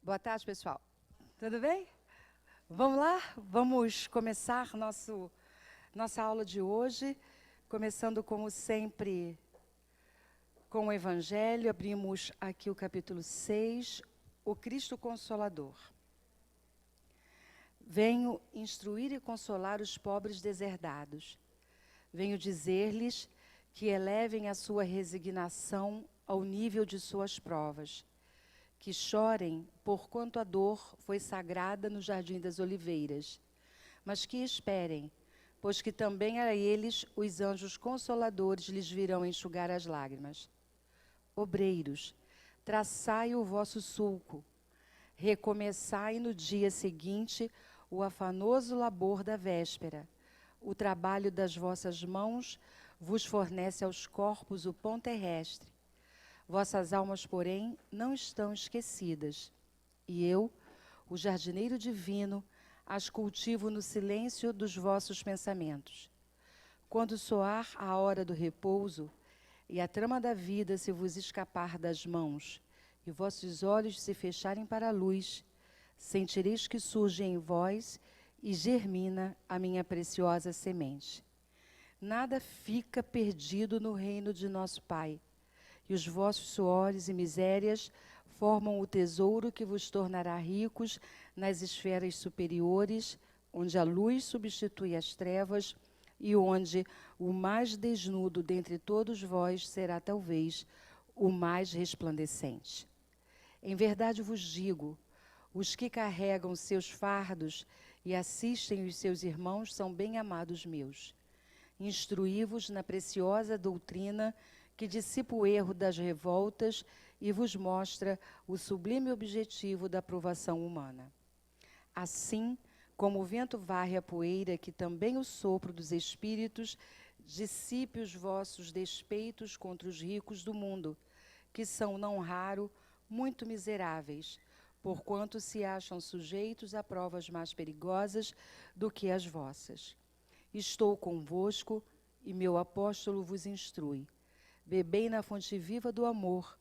Boa tarde, pessoal. Tudo bem? Vamos lá? Vamos começar nossa aula de hoje, começando, como sempre, com o Evangelho. Abrimos aqui o capítulo 6, o Cristo Consolador. Venho instruir e consolar os pobres deserdados. Venho dizer-lhes que elevem a sua resignação ao nível de suas provas, que chorem porquanto a dor foi sagrada no Jardim das Oliveiras, mas que esperem, pois que também a eles os anjos consoladores lhes virão enxugar as lágrimas. Obreiros, traçai o vosso sulco, recomeçai no dia seguinte o afanoso labor da véspera. O trabalho das vossas mãos vos fornece aos corpos o pão terrestre. Vossas almas, porém, não estão esquecidas. E eu, o jardineiro divino, as cultivo no silêncio dos vossos pensamentos. Quando soar a hora do repouso, e a trama da vida se vos escapar das mãos, e vossos olhos se fecharem para a luz, sentireis que surge em vós e germina a minha preciosa semente. Nada fica perdido no reino de nosso Pai, e os vossos suores e misérias formam o tesouro que vos tornará ricos nas esferas superiores, onde a luz substitui as trevas e onde o mais desnudo dentre todos vós será talvez o mais resplandecente. Em verdade vos digo, os que carregam seus fardos e assistem os seus irmãos são bem-amados meus. Instruí-vos na preciosa doutrina que dissipa o erro das revoltas e vos mostra o sublime objetivo da aprovação humana. Assim, como o vento varre a poeira, que também o sopro dos espíritos dissipe os vossos despeitos contra os ricos do mundo, que são, não raro, muito miseráveis, porquanto se acham sujeitos a provas mais perigosas do que as vossas. Estou convosco e meu apóstolo vos instrui. Bebei na fonte viva do amor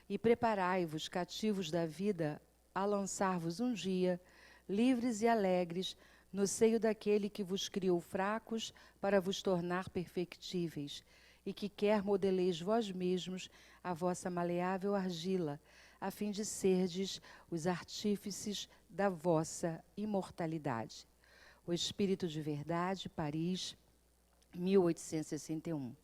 e preparai-vos, cativos da vida, a lançar-vos um dia, livres e alegres, no seio daquele que vos criou fracos para vos tornar perfectíveis, e que quer modeleis vós mesmos a vossa maleável argila, a fim de serdes os artífices da vossa imortalidade. O Espírito de Verdade, Paris, 1861.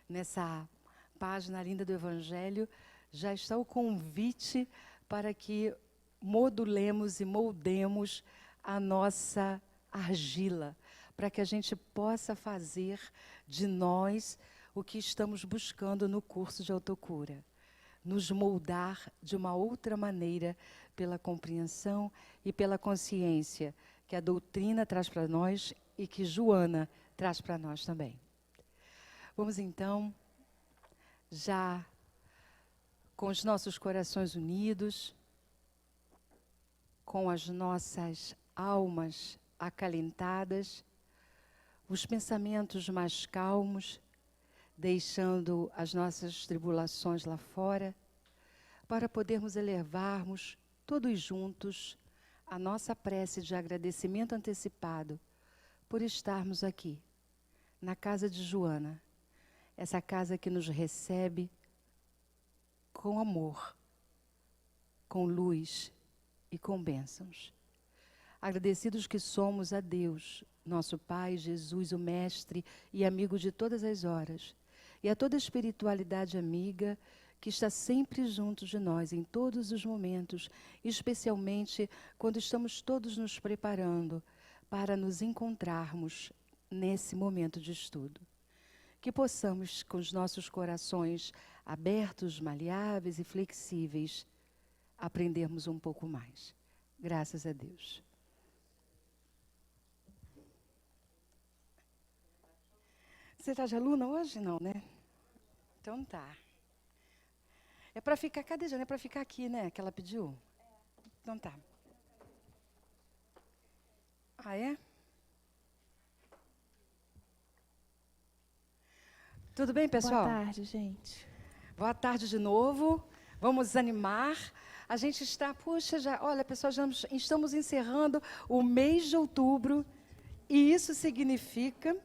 Nessa página linda do Evangelho, já está o convite para que modulemos e moldemos a nossa argila, para que a gente possa fazer de nós o que estamos buscando no curso de autocura. Nos moldar de uma outra maneira pela compreensão e pela consciência que a doutrina traz para nós e que Joana traz para nós também. Vamos então, já com os nossos corações unidos, com as nossas almas acalentadas, os pensamentos mais calmos, deixando as nossas tribulações lá fora, para podermos elevarmos todos juntos a nossa prece de agradecimento antecipado por estarmos aqui, na casa de Joana, essa casa que nos recebe com amor, com luz e com bênçãos. Agradecidos que somos a Deus, nosso Pai, Jesus, o Mestre e amigo de todas as horas, e a toda a espiritualidade amiga que está sempre junto de nós em todos os momentos, especialmente quando estamos todos nos preparando para nos encontrarmos nesse momento de estudo. Que possamos, com os nossos corações abertos, maleáveis e flexíveis, aprendermos um pouco mais. Graças a Deus. Você está de aluna hoje? Não, né? Então tá. É para ficar, cadê Jana? É para ficar aqui, né? Que ela pediu? Então tá. Ah, é? Tudo bem, pessoal? Boa tarde, gente. Boa tarde de novo. Vamos animar A gente está, puxa, olha, pessoal, já estamos encerrando o mês de outubro, e isso significa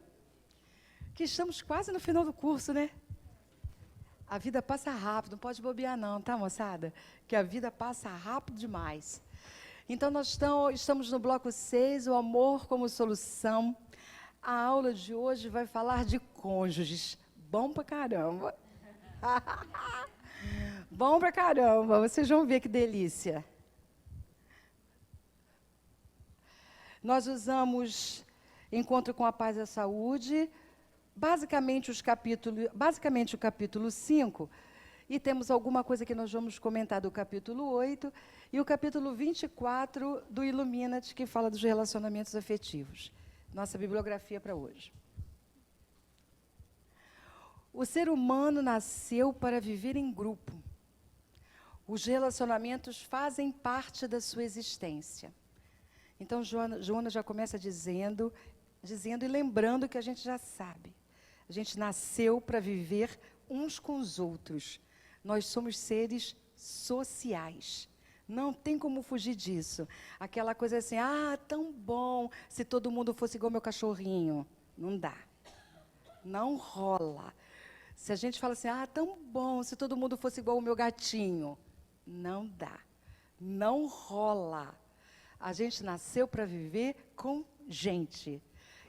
que estamos quase no final do curso, né? A vida passa rápido, não pode bobear não, tá, moçada? Que a vida passa rápido demais. Então, nós estamos no bloco 6, o amor como solução. A aula de hoje vai falar de cônjuges. Bom pra caramba. Bom pra caramba, vocês vão ver que delícia. Nós usamos Encontro com a Paz e a Saúde, basicamente o capítulo 5, e temos alguma coisa que nós vamos comentar do capítulo 8, e o capítulo 24 do Ilumina-te, que fala dos relacionamentos afetivos. Nossa bibliografia para hoje. O ser humano nasceu para viver em grupo. Os relacionamentos fazem parte da sua existência. Então, Joana já começa dizendo e lembrando que a gente já sabe. A gente nasceu para viver uns com os outros. Nós somos seres sociais. Não tem como fugir disso. Aquela coisa assim, tão bom se todo mundo fosse igual meu cachorrinho. Não dá. Não rola. Se a gente fala assim, tão bom se todo mundo fosse igual o meu gatinho. Não dá. Não rola. A gente nasceu para viver com gente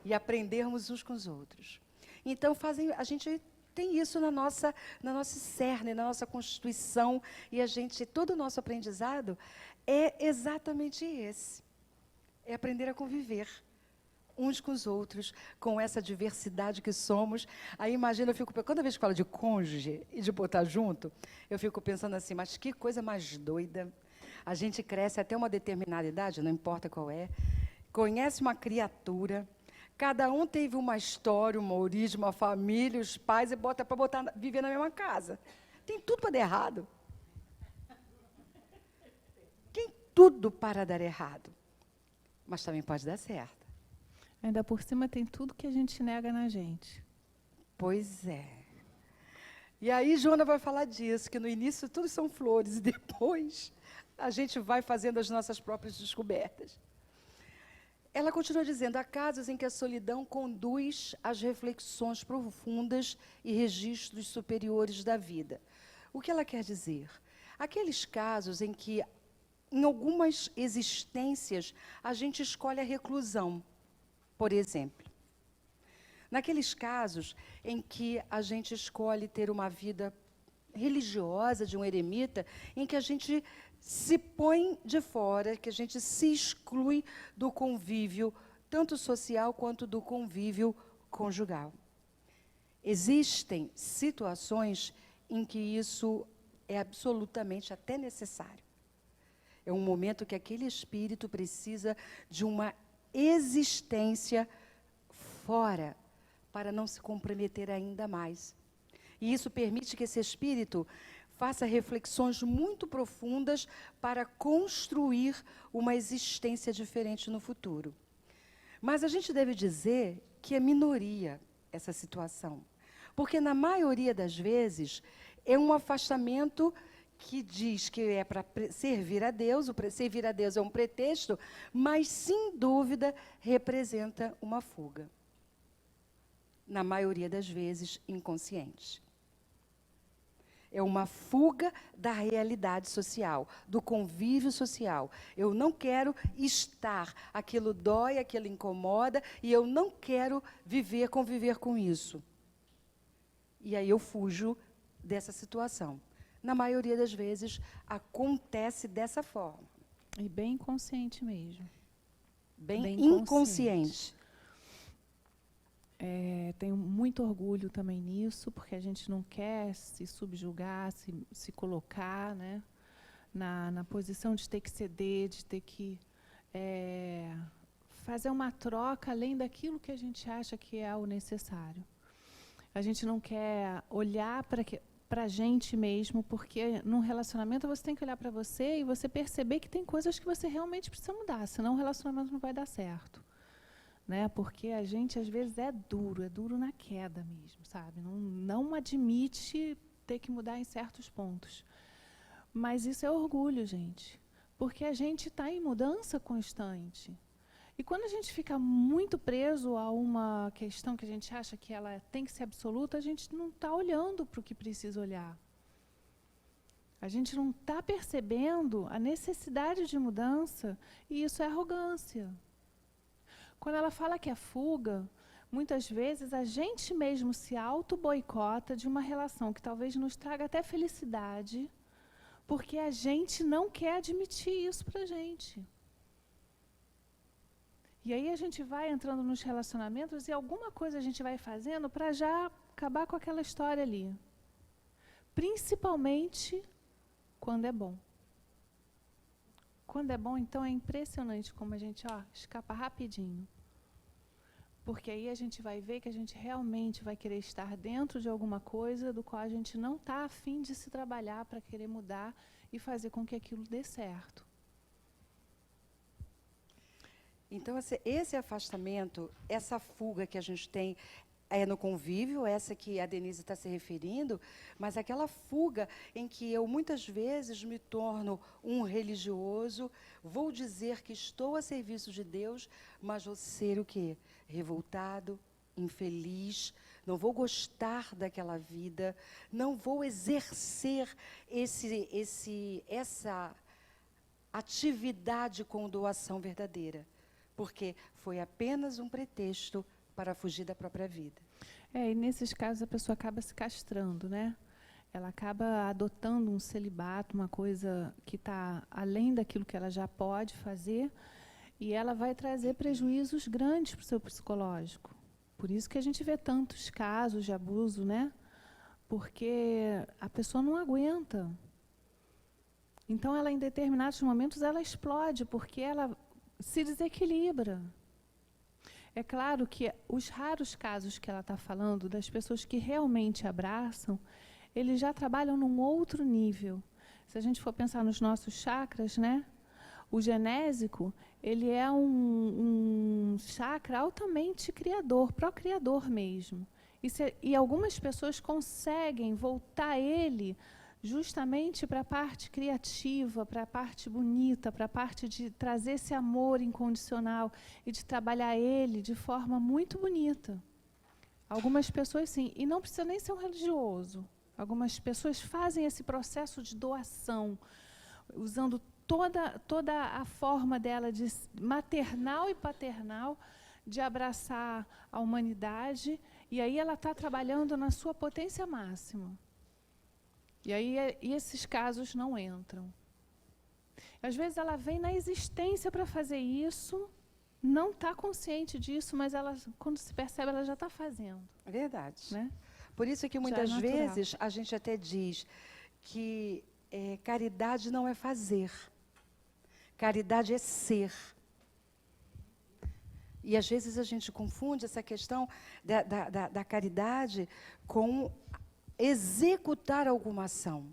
e aprendermos uns com os outros. Então, a gente tem isso na nossa cerne, na nossa constituição, e todo o nosso aprendizado é exatamente esse. É aprender a conviver uns com os outros, com essa diversidade que somos. Aí imagina, quando a gente fala de cônjuge e de botar junto, eu fico pensando assim, mas que coisa mais doida. A gente cresce até uma determinada idade, não importa qual é, conhece uma criatura, cada um teve uma história, uma origem, uma família, os pais, e bota para viver na mesma casa. Tem tudo para dar errado. Tem tudo para dar errado. Mas também pode dar certo. Ainda por cima tem tudo que a gente nega na gente. Pois é. E aí Joana vai falar disso, que no início tudo são flores, e depois a gente vai fazendo as nossas próprias descobertas. Ela continua dizendo, há casos em que a solidão conduz às reflexões profundas e registros superiores da vida. O que ela quer dizer? Aqueles casos em que, em algumas existências, a gente escolhe a reclusão, por exemplo. Naqueles casos em que a gente escolhe ter uma vida religiosa de um eremita, em que a gente se põe de fora, que a gente se exclui do convívio, tanto social quanto do convívio conjugal. Existem situações em que isso é absolutamente até necessário. É um momento que aquele espírito precisa de uma existência fora, para não se comprometer ainda mais. E isso permite que esse espírito faça reflexões muito profundas para construir uma existência diferente no futuro. Mas a gente deve dizer que é minoria essa situação. Porque, na maioria das vezes, é um afastamento que diz que é para servir a Deus, servir a Deus é um pretexto, mas, sem dúvida, representa uma fuga. Na maioria das vezes, inconsciente. É uma fuga da realidade social, do convívio social. Eu não quero estar, aquilo dói, aquilo incomoda, e eu não quero conviver com isso. E aí eu fujo dessa situação. Na maioria das vezes, acontece dessa forma. E bem inconsciente mesmo. Bem inconsciente. Tenho muito orgulho também nisso, porque a gente não quer se subjugar, se colocar, né, na posição de ter que ceder, de ter que fazer uma troca além daquilo que a gente acha que é o necessário. A gente não quer olhar para a gente mesmo, porque num relacionamento você tem que olhar para você e você perceber que tem coisas que você realmente precisa mudar, senão o relacionamento não vai dar certo. Né? Porque a gente, às vezes, é duro na queda mesmo, sabe? Não admite ter que mudar em certos pontos. Mas isso é orgulho, gente. Porque a gente está em mudança constante. E quando a gente fica muito preso a uma questão que a gente acha que ela tem que ser absoluta, a gente não está olhando para o que precisa olhar. A gente não está percebendo a necessidade de mudança, e isso é arrogância. Quando ela fala que é fuga, muitas vezes a gente mesmo se auto-boicota de uma relação que talvez nos traga até felicidade, porque a gente não quer admitir isso para a gente. E aí a gente vai entrando nos relacionamentos e alguma coisa a gente vai fazendo para já acabar com aquela história ali. Principalmente quando é bom. Quando é bom, então, é impressionante como a gente escapa rapidinho. Porque aí a gente vai ver que a gente realmente vai querer estar dentro de alguma coisa do qual a gente não está a fim de se trabalhar para querer mudar e fazer com que aquilo dê certo. Então, esse afastamento, essa fuga que a gente tem é no convívio, essa que a Denise está se referindo, mas aquela fuga em que eu muitas vezes me torno um religioso, vou dizer que estou a serviço de Deus, mas vou ser o quê? Revoltado, infeliz, não vou gostar daquela vida, não vou exercer essa atividade com doação verdadeira, porque foi apenas um pretexto para fugir da própria vida. E nesses casos a pessoa acaba se castrando, né? Ela acaba adotando um celibato, uma coisa que está além daquilo que ela já pode fazer, e ela vai trazer prejuízos grandes para o seu psicológico. Por isso que a gente vê tantos casos de abuso, né? Porque a pessoa não aguenta. Então, ela, em determinados momentos, ela explode, porque ela se desequilibra. É claro que os raros casos que ela está falando, das pessoas que realmente abraçam, eles já trabalham num outro nível. Se a gente for pensar nos nossos chakras, né? O genésico, ele é um chakra altamente criador, procriador mesmo. E algumas pessoas conseguem voltar ele justamente para a parte criativa, para a parte bonita, para a parte de trazer esse amor incondicional e de trabalhar ele de forma muito bonita. Algumas pessoas, sim, e não precisa nem ser um religioso. Algumas pessoas fazem esse processo de doação, usando toda a forma dela de maternal e paternal, de abraçar a humanidade, e aí ela está trabalhando na sua potência máxima. E aí esses casos não entram. Às vezes ela vem na existência para fazer isso, não está consciente disso, mas ela, quando se percebe, ela já está fazendo. É verdade. Né? Por isso que muitas vezes a gente até diz que caridade não é fazer, caridade é ser. E às vezes a gente confunde essa questão da caridade com executar alguma ação.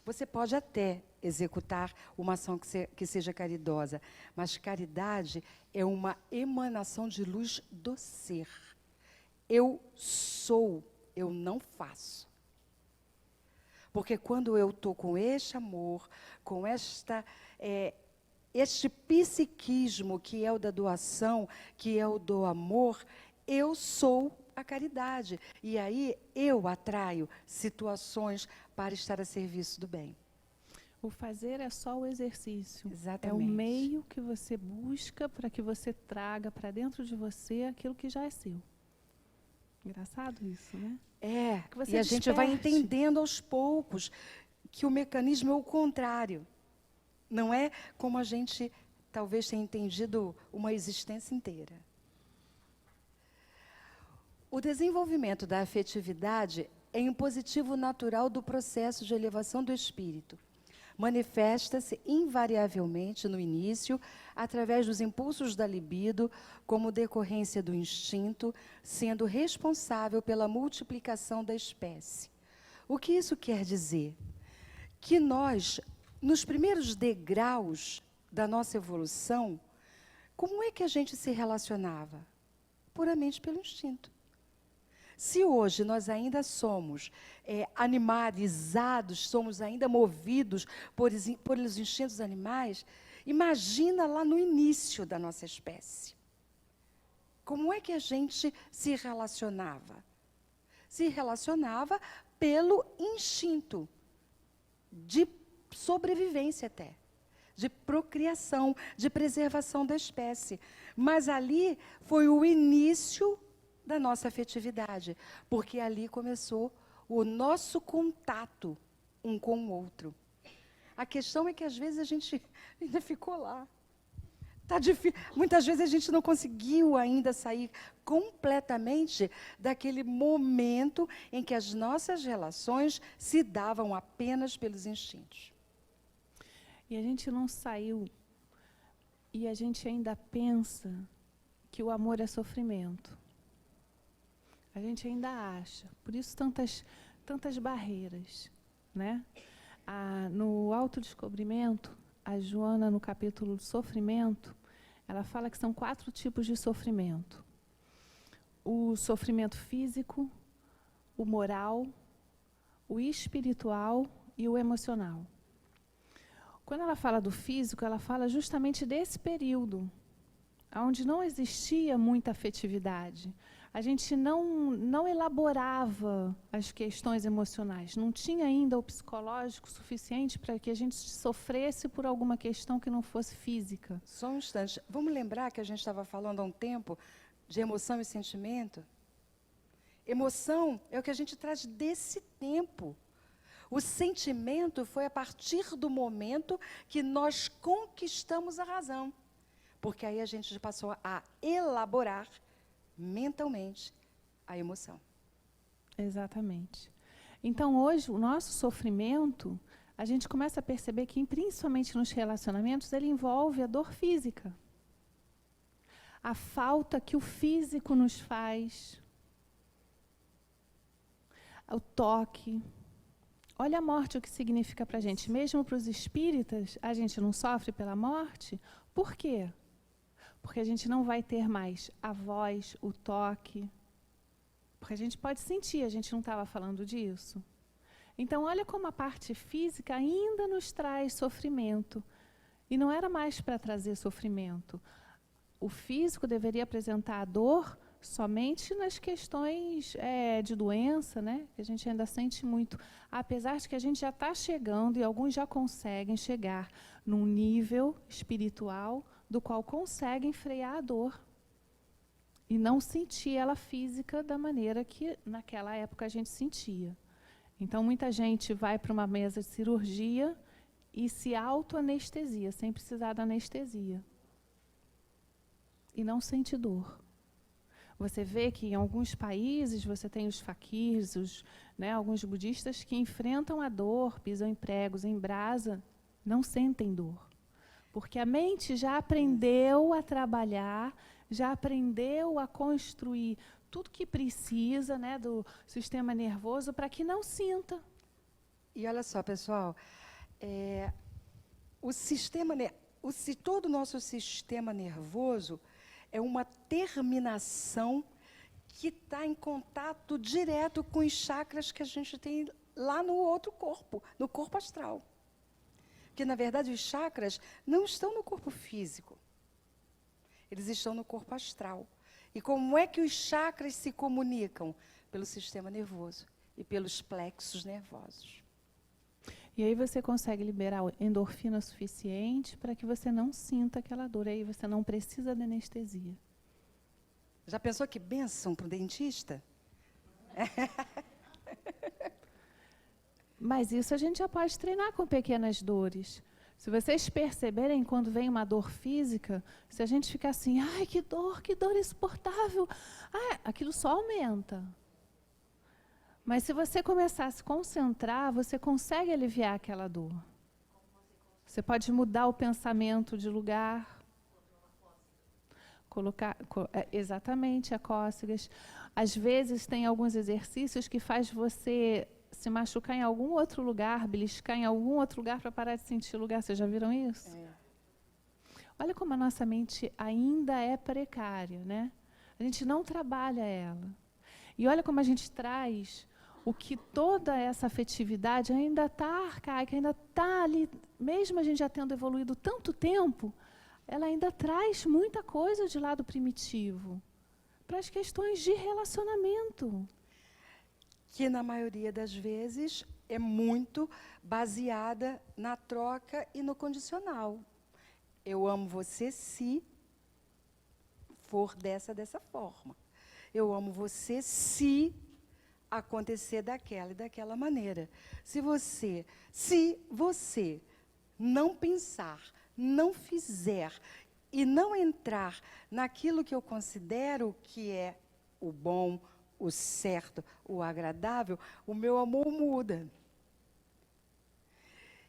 Você pode até executar uma ação que seja caridosa, mas caridade é uma emanação de luz do ser. Eu sou, eu não faço. Porque quando eu estou com este amor, com este psiquismo que é o da doação, que é o do amor, eu sou a caridade. E aí eu atraio situações para estar a serviço do bem. O fazer é só o exercício. Exatamente. É o meio que você busca para que você traga para dentro de você aquilo que já é seu. Engraçado isso, né? E a gente vai entendendo aos poucos que o mecanismo é o contrário. Não é como a gente talvez tenha entendido uma existência inteira. O desenvolvimento da afetividade é um positivo natural do processo de elevação do espírito. Manifesta-se invariavelmente no início, através dos impulsos da libido, como decorrência do instinto, sendo responsável pela multiplicação da espécie. O que isso quer dizer? Que nós, nos primeiros degraus da nossa evolução, como é que a gente se relacionava? Puramente pelo instinto. Se hoje nós ainda somos animalizados, somos ainda movidos pelos instintos animais, imagina lá no início da nossa espécie. Como é que a gente se relacionava? Se relacionava pelo instinto de sobrevivência até, de procriação, de preservação da espécie. Mas ali foi o início da nossa afetividade, porque ali começou o nosso contato um com o outro. A questão é que às vezes a gente ainda ficou lá. Tá difícil. Muitas vezes a gente não conseguiu ainda sair completamente daquele momento em que as nossas relações se davam apenas pelos instintos. E a gente não saiu, e a gente ainda pensa que o amor é sofrimento. A gente ainda acha. Por isso tantas barreiras, né? No autodescobrimento, a Joana, no capítulo de sofrimento, ela fala que são 4 tipos de sofrimento. O sofrimento físico, o moral, o espiritual e o emocional. Quando ela fala do físico, ela fala justamente desse período, onde não existia muita afetividade. A gente não elaborava as questões emocionais, não tinha ainda o psicológico suficiente para que a gente sofresse por alguma questão que não fosse física. Só um instante. Vamos lembrar que a gente estava falando há um tempo de emoção e sentimento? Emoção é o que a gente traz desse tempo. O sentimento foi a partir do momento que nós conquistamos a razão. Porque aí a gente passou a elaborar mentalmente a emoção. Exatamente. Então, hoje, o nosso sofrimento, a gente começa a perceber que, principalmente nos relacionamentos, ele envolve a dor física. A falta que o físico nos faz. O toque. Olha a morte, o que significa para a gente. Mesmo para os espíritas, a gente não sofre pela morte. Por quê? Porque a gente não vai ter mais a voz, o toque. Porque a gente pode sentir, a gente não estava falando disso. Então, olha como a parte física ainda nos traz sofrimento. E não era mais para trazer sofrimento. O físico deveria apresentar a dor somente nas questões de doença, né? Que a gente ainda sente muito. Apesar de que a gente já está chegando, e alguns já conseguem chegar num nível espiritual do qual conseguem frear a dor e não sentir ela física da maneira que naquela época a gente sentia. Então, muita gente vai para uma mesa de cirurgia e se auto-anestesia, sem precisar da anestesia. E não sente dor. Você vê que em alguns países você tem os faquirs, alguns budistas que enfrentam a dor, pisam em pregos, em brasa, não sentem dor. Porque a mente já aprendeu a trabalhar, já aprendeu a construir tudo que precisa, do sistema nervoso para que não sinta. E olha só, pessoal, todo o nosso sistema nervoso é uma terminação que está em contato direto com os chakras que a gente tem lá no outro corpo, no corpo astral. Porque, na verdade, os chakras não estão no corpo físico. Eles estão no corpo astral. E como é que os chakras se comunicam? Pelo sistema nervoso e pelos plexos nervosos. E aí você consegue liberar endorfina suficiente para que você não sinta aquela dor. Aí você não precisa de anestesia. Já pensou que bênção para o dentista? Mas isso a gente já pode treinar com pequenas dores. Se vocês perceberem, quando vem uma dor física, se a gente ficar assim, ai, que dor insuportável, aquilo só aumenta. Mas se você começar a se concentrar, você consegue aliviar aquela dor. Você pode mudar o pensamento de lugar. Exatamente, a cócegas. Às vezes tem alguns exercícios que faz você se machucar em algum outro lugar, beliscar em algum outro lugar para parar de sentir o lugar. Vocês já viram isso? Olha como a nossa mente ainda é precária, né? A gente não trabalha ela. E olha como a gente traz o que toda essa afetividade ainda está arcaica, ainda está ali, mesmo a gente já tendo evoluído tanto tempo, ela ainda traz muita coisa de lado primitivo para as questões de relacionamento. Que, na maioria das vezes, é muito baseada na troca e no condicional. Eu amo você se for dessa forma. Eu amo você se acontecer daquela e daquela maneira. Se você não pensar, não fizer e não entrar naquilo que eu considero que é o bom, o certo, o agradável, o meu amor muda.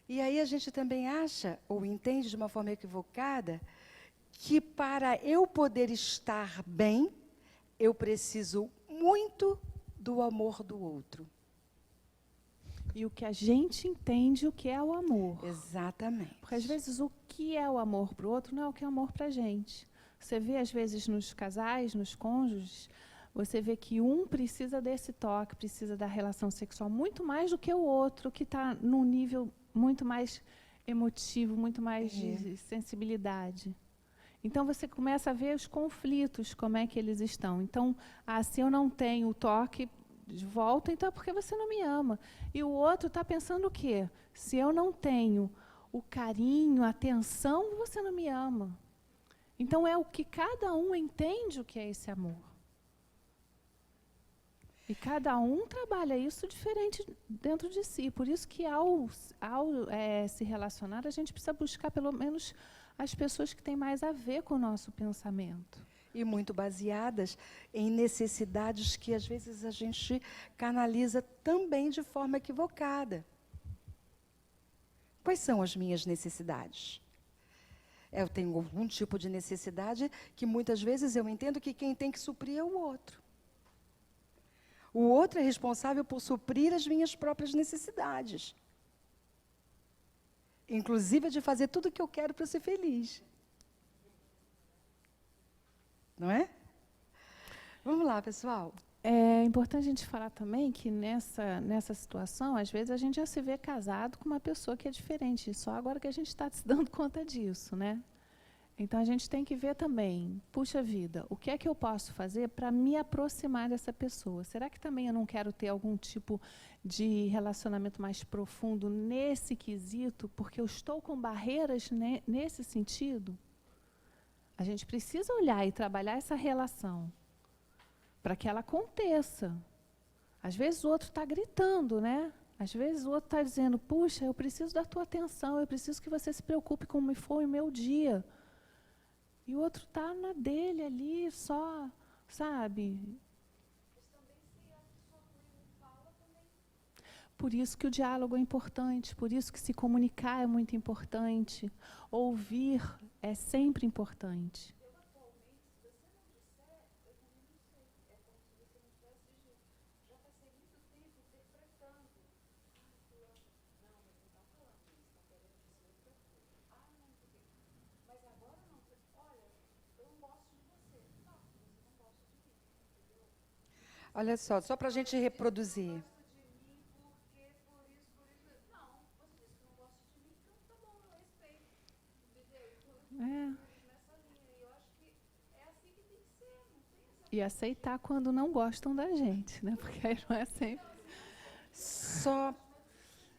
E aí a gente também acha, ou entende de uma forma equivocada, que para eu poder estar bem, eu preciso muito do amor do outro. E o que a gente entende o que é o amor. Exatamente. Porque às vezes o que é o amor para o outro não é o que é o amor para a gente. Você vê às vezes nos casais, nos cônjuges, você vê que um precisa desse toque, precisa da relação sexual muito mais do que o outro, que está num nível muito mais emotivo, muito mais de sensibilidade. Então você começa a ver os conflitos, como é que eles estão. Então, se eu não tenho o toque de volta, então é porque você não me ama. E o outro está pensando o quê? Se eu não tenho o carinho, a atenção, você não me ama. Então é o que cada um entende o que é esse amor. E cada um trabalha isso diferente dentro de si. Por isso que ao se relacionar, a gente precisa buscar pelo menos as pessoas que têm mais a ver com o nosso pensamento. E muito baseadas em necessidades que, às vezes, a gente canaliza também de forma equivocada. Quais são as minhas necessidades? Eu tenho algum tipo de necessidade que, muitas vezes, eu entendo que quem tem que suprir é o outro. O outro é responsável por suprir as minhas próprias necessidades. Inclusive de fazer tudo o que eu quero para ser feliz. Não é? Vamos lá, pessoal. É importante a gente falar também que nessa situação, às vezes a gente já se vê casado com uma pessoa que é diferente. Só agora que a gente está se dando conta disso, né? Então a gente tem que ver também, puxa vida, o que é que eu posso fazer para me aproximar dessa pessoa? Será que também eu não quero ter algum tipo de relacionamento mais profundo nesse quesito, porque eu estou com barreiras nesse sentido? A gente precisa olhar e trabalhar essa relação para que ela aconteça. Às vezes o outro está gritando, né? Às vezes o outro está dizendo, puxa, eu preciso da tua atenção, eu preciso que você se preocupe com como foi o meu dia. E o outro está na dele ali, só, sabe? Por isso que o diálogo é importante, por isso que se comunicar é muito importante. Ouvir é sempre importante. Olha só para a gente reproduzir. E aceitar quando não gostam da gente, né? Porque aí não é sempre. Só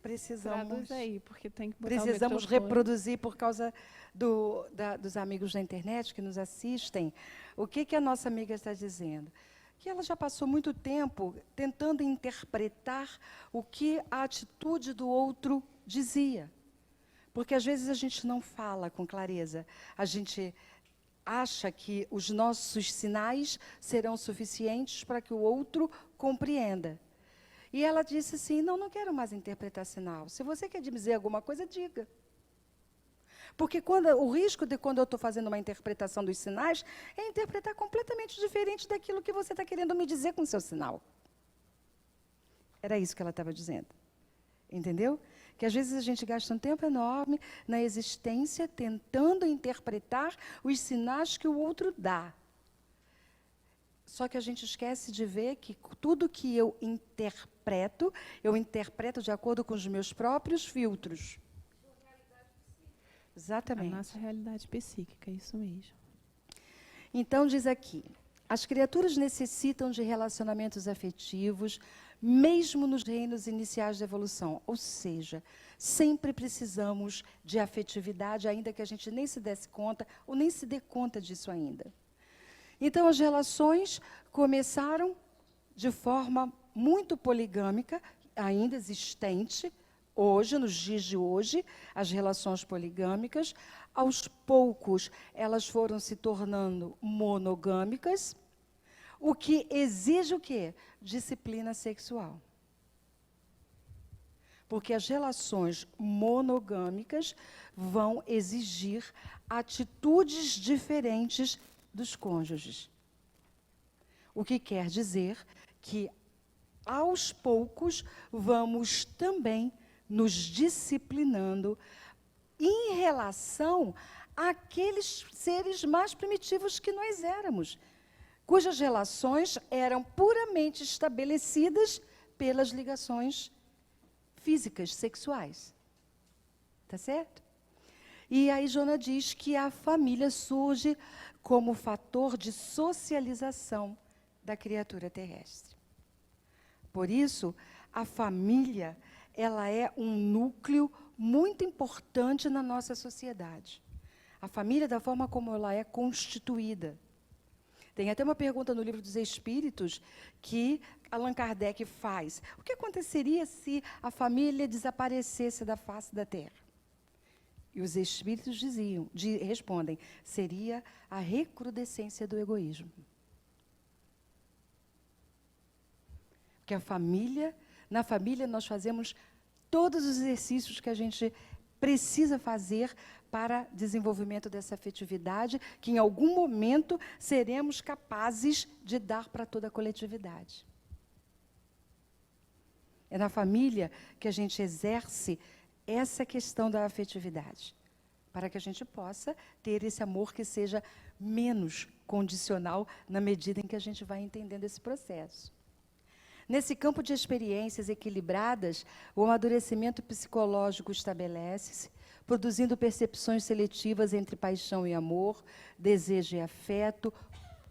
precisamos. Traduz aí, porque tem que botar precisamos o microfone. reproduzir por causa dos amigos da internet que nos assistem. O que a nossa amiga está dizendo? Que ela já passou muito tempo tentando interpretar o que a atitude do outro dizia. Porque às vezes a gente não fala com clareza. A gente acha que os nossos sinais serão suficientes para que o outro compreenda. E ela disse assim, não quero mais interpretar sinal. Se você quer dizer alguma coisa, diga. Porque o risco de quando eu estou fazendo uma interpretação dos sinais é interpretar completamente diferente daquilo que você está querendo me dizer com o seu sinal. Era isso que ela estava dizendo. Entendeu? Que às vezes a gente gasta um tempo enorme na existência tentando interpretar os sinais que o outro dá. Só que a gente esquece de ver que tudo que eu interpreto de acordo com os meus próprios filtros. Exatamente. A nossa realidade psíquica, isso mesmo. Então, diz aqui, as criaturas necessitam de relacionamentos afetivos, mesmo nos reinos iniciais da evolução. Ou seja, sempre precisamos de afetividade, ainda que a gente nem se desse conta, ou nem se dê conta disso ainda. Então, as relações começaram de forma muito poligâmica, ainda existente, hoje, nos dias de hoje, as relações poligâmicas. Aos poucos, elas foram se tornando monogâmicas, o que exige o quê? Disciplina sexual. Porque as relações monogâmicas vão exigir atitudes diferentes dos cônjuges. O que quer dizer que, aos poucos, vamos também nos disciplinando em relação àqueles seres mais primitivos que nós éramos, cujas relações eram puramente estabelecidas pelas ligações físicas, sexuais. Tá certo? E aí Joana diz que a família surge como fator de socialização da criatura terrestre. Por isso, a família, ela é um núcleo muito importante na nossa sociedade. A família, da forma como ela é constituída. Tem até uma pergunta no Livro dos Espíritos que Allan Kardec faz. O que aconteceria se a família desaparecesse da face da Terra? E os Espíritos respondem, seria a recrudescência do egoísmo. Porque na família nós fazemos todos os exercícios que a gente precisa fazer para desenvolvimento dessa afetividade, que em algum momento seremos capazes de dar para toda a coletividade. É na família que a gente exerce essa questão da afetividade, para que a gente possa ter esse amor que seja menos condicional na medida em que a gente vai entendendo esse processo. Nesse campo de experiências equilibradas, o amadurecimento psicológico estabelece-se, produzindo percepções seletivas entre paixão e amor, desejo e afeto,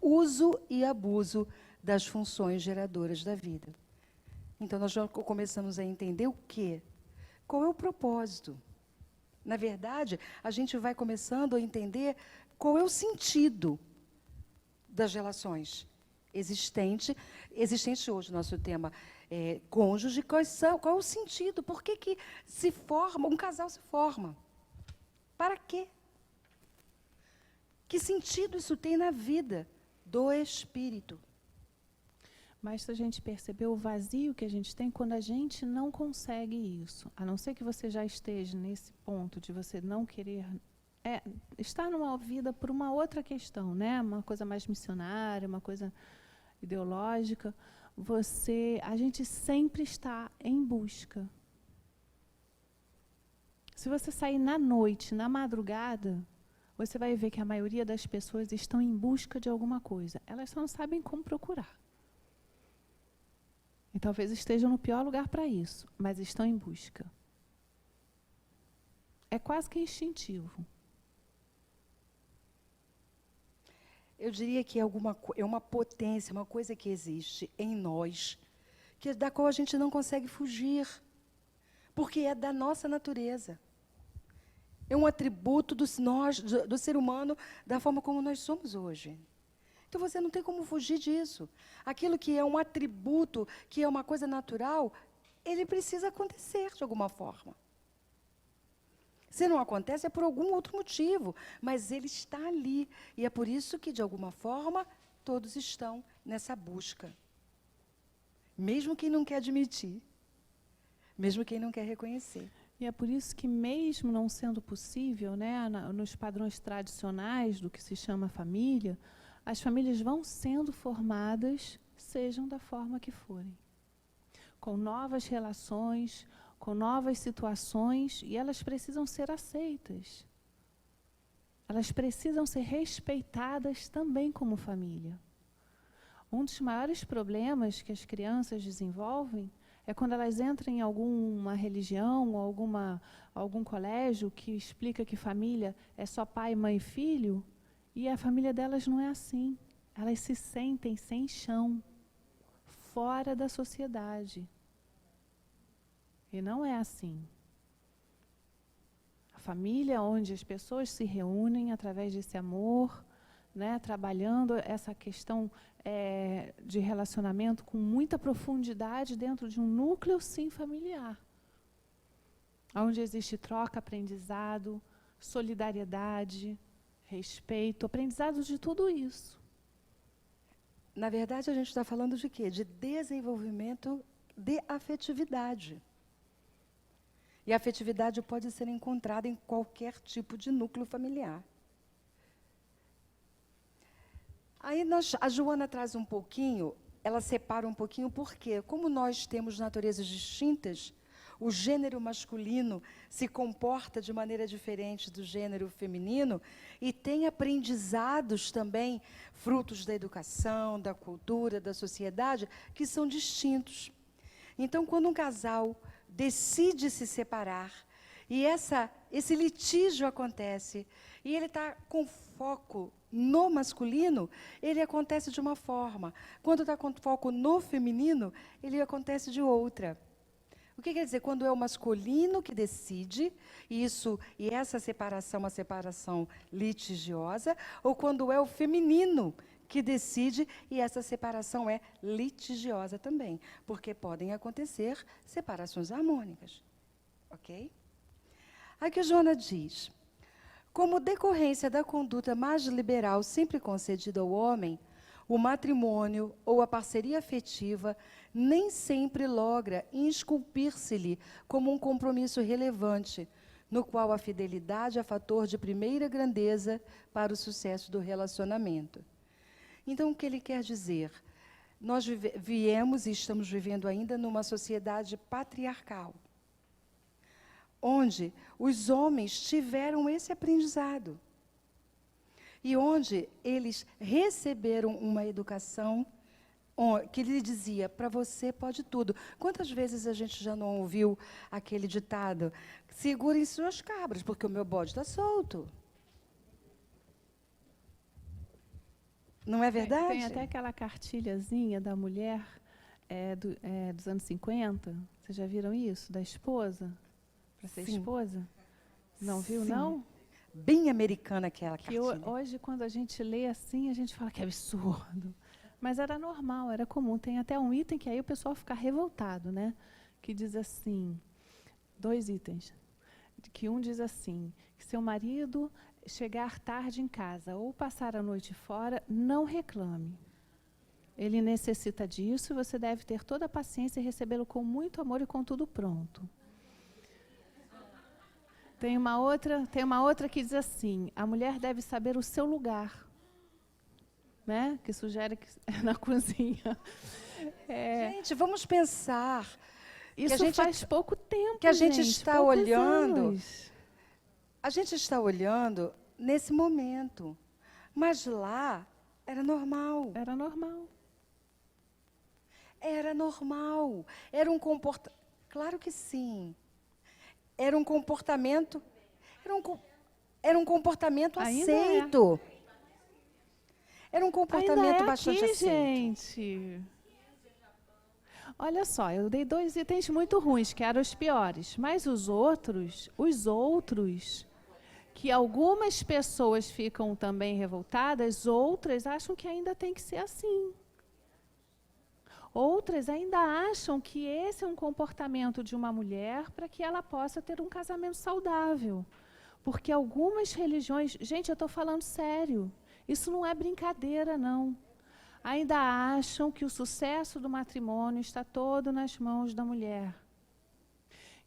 uso e abuso das funções geradoras da vida. Então, nós já começamos a entender o quê? Qual é o propósito? Na verdade, a gente vai começando a entender qual é o sentido das relações existente hoje, nosso tema é cônjuge, qual é o sentido? Por que se forma, um casal se forma? Para quê? Que sentido isso tem na vida do espírito? Basta a gente perceber o vazio que a gente tem quando a gente não consegue isso. A não ser que você já esteja nesse ponto de você não querer estar numa vida por uma outra questão, né? Uma coisa mais missionária, uma coisa ideológica. A gente sempre está em busca. Se você sair na noite, na madrugada, você vai ver que a maioria das pessoas estão em busca de alguma coisa. Elas só não sabem como procurar. E talvez estejam no pior lugar para isso, mas estão em busca. É quase que instintivo. Eu diria que é uma potência, uma coisa que existe em nós, da qual a gente não consegue fugir, porque é da nossa natureza. É um atributo do ser humano, da forma como nós somos hoje. Então, você não tem como fugir disso. Aquilo que é um atributo, que é uma coisa natural, ele precisa acontecer de alguma forma. Se não acontece, é por algum outro motivo, mas ele está ali. E é por isso que, de alguma forma, todos estão nessa busca. Mesmo quem não quer admitir, mesmo quem não quer reconhecer. E é por isso que, mesmo não sendo possível, né, nos padrões tradicionais do que se chama família, as famílias vão sendo formadas, sejam da forma que forem. Com novas relações, com novas situações, e elas precisam ser aceitas. Elas precisam ser respeitadas também como família. Um dos maiores problemas que as crianças desenvolvem é quando elas entram em alguma religião ou algum colégio que explica que família é só pai, mãe e filho, e a família delas não é assim. Elas se sentem sem chão, fora da sociedade. E não é assim. A família onde as pessoas se reúnem através desse amor, né, trabalhando essa questão de relacionamento com muita profundidade dentro de um núcleo, sim, familiar. Onde existe troca, aprendizado, solidariedade, respeito, aprendizado de tudo isso. Na verdade, a gente está falando de quê? De desenvolvimento de afetividade. E a afetividade pode ser encontrada em qualquer tipo de núcleo familiar. Aí a Joana traz um pouquinho, ela separa um pouquinho, porque como nós temos naturezas distintas, o gênero masculino se comporta de maneira diferente do gênero feminino e tem aprendizados também, frutos da educação, da cultura, da sociedade, que são distintos. Então, quando um casal decide se separar, e esse litígio acontece, e ele está com foco no masculino, ele acontece de uma forma. Quando está com foco no feminino, ele acontece de outra. O que quer dizer? Quando é o masculino que decide, e essa separação é uma separação litigiosa, ou quando é o feminino que decide, e essa separação é litigiosa também, porque podem acontecer separações harmônicas. Ok? Aqui Joana diz: como decorrência da conduta mais liberal sempre concedida ao homem, o matrimônio ou a parceria afetiva nem sempre logra esculpir-se-lhe como um compromisso relevante, no qual a fidelidade é fator de primeira grandeza para o sucesso do relacionamento. Então, o que ele quer dizer? Nós viemos e estamos vivendo ainda numa sociedade patriarcal, onde os homens tiveram esse aprendizado e onde eles receberam uma educação que lhe dizia: para você pode tudo. Quantas vezes a gente já não ouviu aquele ditado: segurem suas cabras, porque o meu bode está solto? Não é verdade? Tem até aquela cartilhazinha da mulher dos anos 50. Vocês já viram isso? Da esposa? Para ser esposa? Não viu, Sim. não? Bem americana aquela cartilha. Que hoje, quando a gente lê assim, a gente fala que é absurdo. Mas era normal, era comum. Tem até um item que aí o pessoal fica revoltado, né? Que diz assim, 2 itens. Que um diz assim, que seu marido chegar tarde em casa ou passar a noite fora, não reclame. Ele necessita disso e você deve ter toda a paciência e recebê-lo com muito amor e com tudo pronto. Tem uma outra que diz assim: a mulher deve saber o seu lugar, né? Que sugere que é na cozinha. Gente, vamos pensar. Isso faz pouco tempo que a gente está olhando. Anos. A gente está olhando nesse momento, mas lá era normal. Era normal. Era normal. Era um comportamento. Claro que sim. Era um comportamento. Era um comportamento aceito. Era um comportamento bastante aceito. Gente. Olha só, eu dei 2 itens muito ruins, que eram os piores. Mas os outros, que algumas pessoas ficam também revoltadas, outras acham que ainda tem que ser assim. Outras ainda acham que esse é um comportamento de uma mulher para que ela possa ter um casamento saudável. Porque algumas religiões... Gente, eu estou falando sério. Isso não é brincadeira, não. Ainda acham que o sucesso do matrimônio está todo nas mãos da mulher.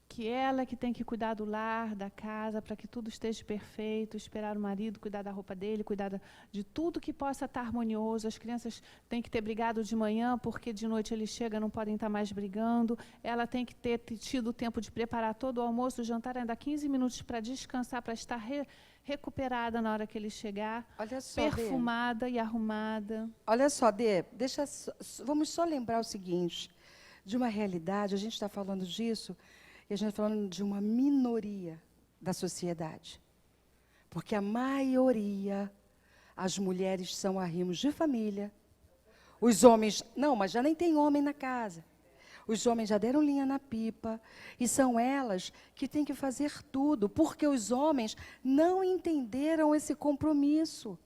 Que ela que tem que cuidar do lar, da casa, para que tudo esteja perfeito, esperar o marido, cuidar da roupa dele, cuidar de tudo que possa estar harmonioso. As crianças têm que ter brigado de manhã, porque de noite eles chegam, não podem estar mais brigando. Ela tem que ter tido o tempo de preparar todo o almoço, o jantar, ainda 15 minutos para descansar, para estar recuperada na hora que ele chegar, Olha só, Dê. perfumada e arrumada. Olha só, Dê, vamos só lembrar o seguinte, de uma realidade, a gente está falando disso, e a gente está falando de uma minoria da sociedade. Porque a maioria, as mulheres são arrimos de família, os homens, não, mas já nem tem homem na casa. Os homens já deram linha na pipa, e são elas que têm que fazer tudo, porque os homens não entenderam esse compromisso.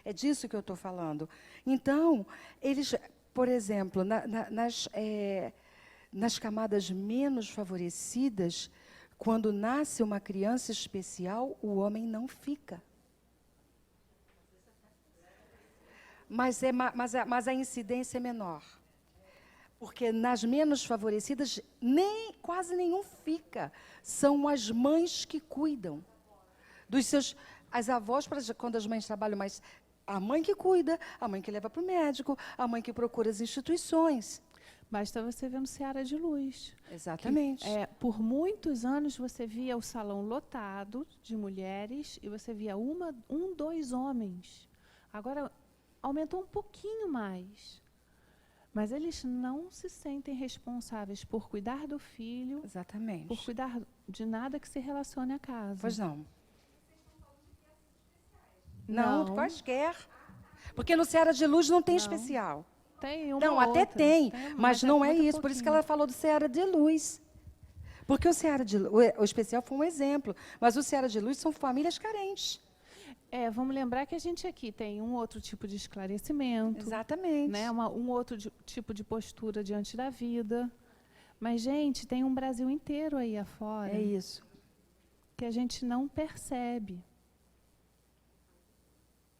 É disso que eu estou falando. Então, eles, por exemplo, nas camadas menos favorecidas, quando nasce uma criança especial, o homem não fica. Mas a incidência é menor. Porque nas menos favorecidas, quase nenhum fica. São as mães que cuidam. As avós, quando as mães trabalham, mas a mãe que cuida, a mãe que leva para o médico, a mãe que procura as instituições. Basta você ver no Seara de Luz. Exatamente. Por muitos anos você via o salão lotado de mulheres e você via dois homens. Agora aumentou um pouquinho mais. Mas eles não se sentem responsáveis por cuidar do filho. Exatamente. Por cuidar de nada que se relacione à casa. Pois não. Não, quaisquer. Porque no Seara de Luz não tem especial. Tem uma não, outra. Até tem, mas não é isso. Por isso que ela falou do Seara de Luz. Porque o especial foi um exemplo. Mas o Seara de Luz são famílias carentes. Vamos lembrar que a gente aqui tem um outro tipo de esclarecimento. Exatamente. Né? Um outro tipo de postura diante da vida. Mas, gente, tem um Brasil inteiro aí afora. É isso. Que a gente não percebe.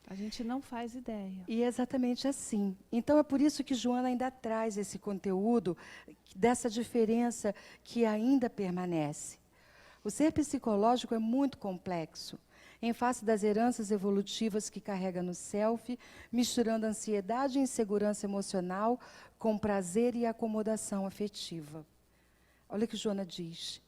A gente não faz ideia. E é exatamente assim. Então, é por isso que Joana ainda traz esse conteúdo, dessa diferença que ainda permanece. O ser psicológico é muito complexo, em face das heranças evolutivas que carrega no self, misturando ansiedade e insegurança emocional com prazer e acomodação afetiva. Olha o que Joana diz,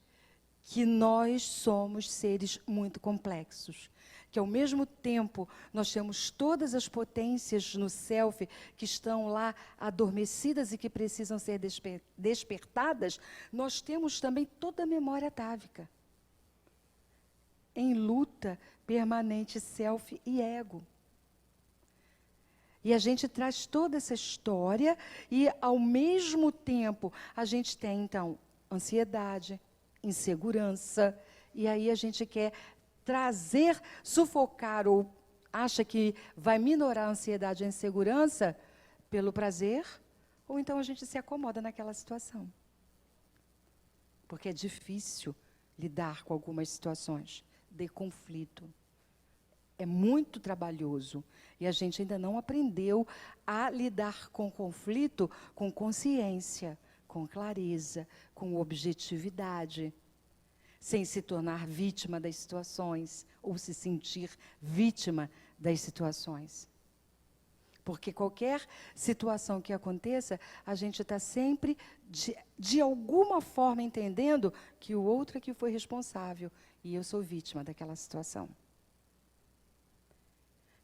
que nós somos seres muito complexos, que ao mesmo tempo nós temos todas as potências no self que estão lá adormecidas e que precisam ser despertadas, nós temos também toda a memória atávica. Em luta permanente self e ego. E a gente traz toda essa história e, ao mesmo tempo, a gente tem, então, ansiedade, insegurança, e aí a gente quer trazer, sufocar ou acha que vai minorar a ansiedade e a insegurança pelo prazer, ou então a gente se acomoda naquela situação. Porque é difícil lidar com algumas situações de conflito. É muito trabalhoso. E a gente ainda não aprendeu a lidar com o conflito com consciência, com clareza, com objetividade, sem se tornar vítima das situações ou se sentir vítima das situações. Porque qualquer situação que aconteça, a gente está sempre, de alguma forma, entendendo que o outro é que foi responsável e eu sou vítima daquela situação.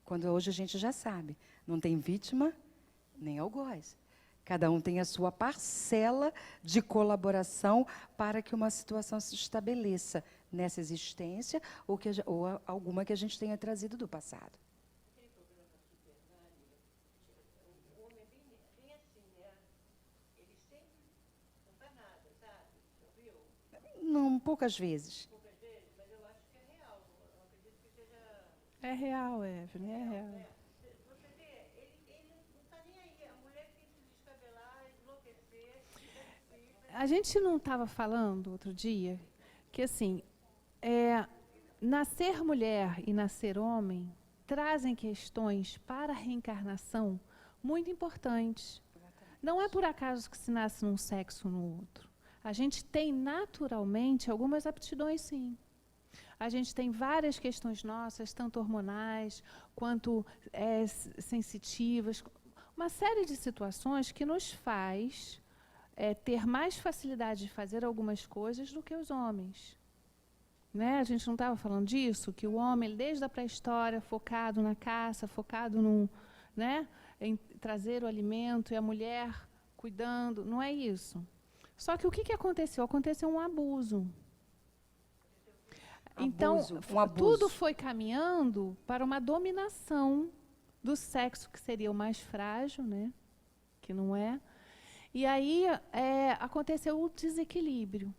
Quando hoje a gente já sabe, não tem vítima nem algoz. Cada um tem a sua parcela de colaboração para que uma situação se estabeleça nessa existência ou alguma que a gente tenha trazido do passado. O homem é bem assim, né? Ele sempre não faz nada, sabe? Já viu? Não, poucas vezes. Poucas vezes, mas eu acho que é real. Eu acredito que seja... É real, Evelyn, é real. Você vê, ele não está nem aí. A mulher tem que se descabelar, enlouquecer, A gente não estava falando outro dia que, assim, nascer mulher e nascer homem trazem questões para a reencarnação muito importantes. Não é por acaso que se nasce num sexo ou no outro. A gente tem naturalmente algumas aptidões, sim. A gente tem várias questões nossas, tanto hormonais quanto sensitivas, uma série de situações que nos faz ter mais facilidade de fazer algumas coisas do que os homens. né? A gente não estava falando disso? Que o homem, desde a pré-história, focado na caça, focado no, né, em trazer o alimento, e a mulher cuidando, não é isso. Só que o que aconteceu? Aconteceu um abuso. Então, Um abuso. tudo foi caminhando para uma dominação do sexo, que seria o mais frágil, né? Que não é. E aí aconteceu o desequilíbrio.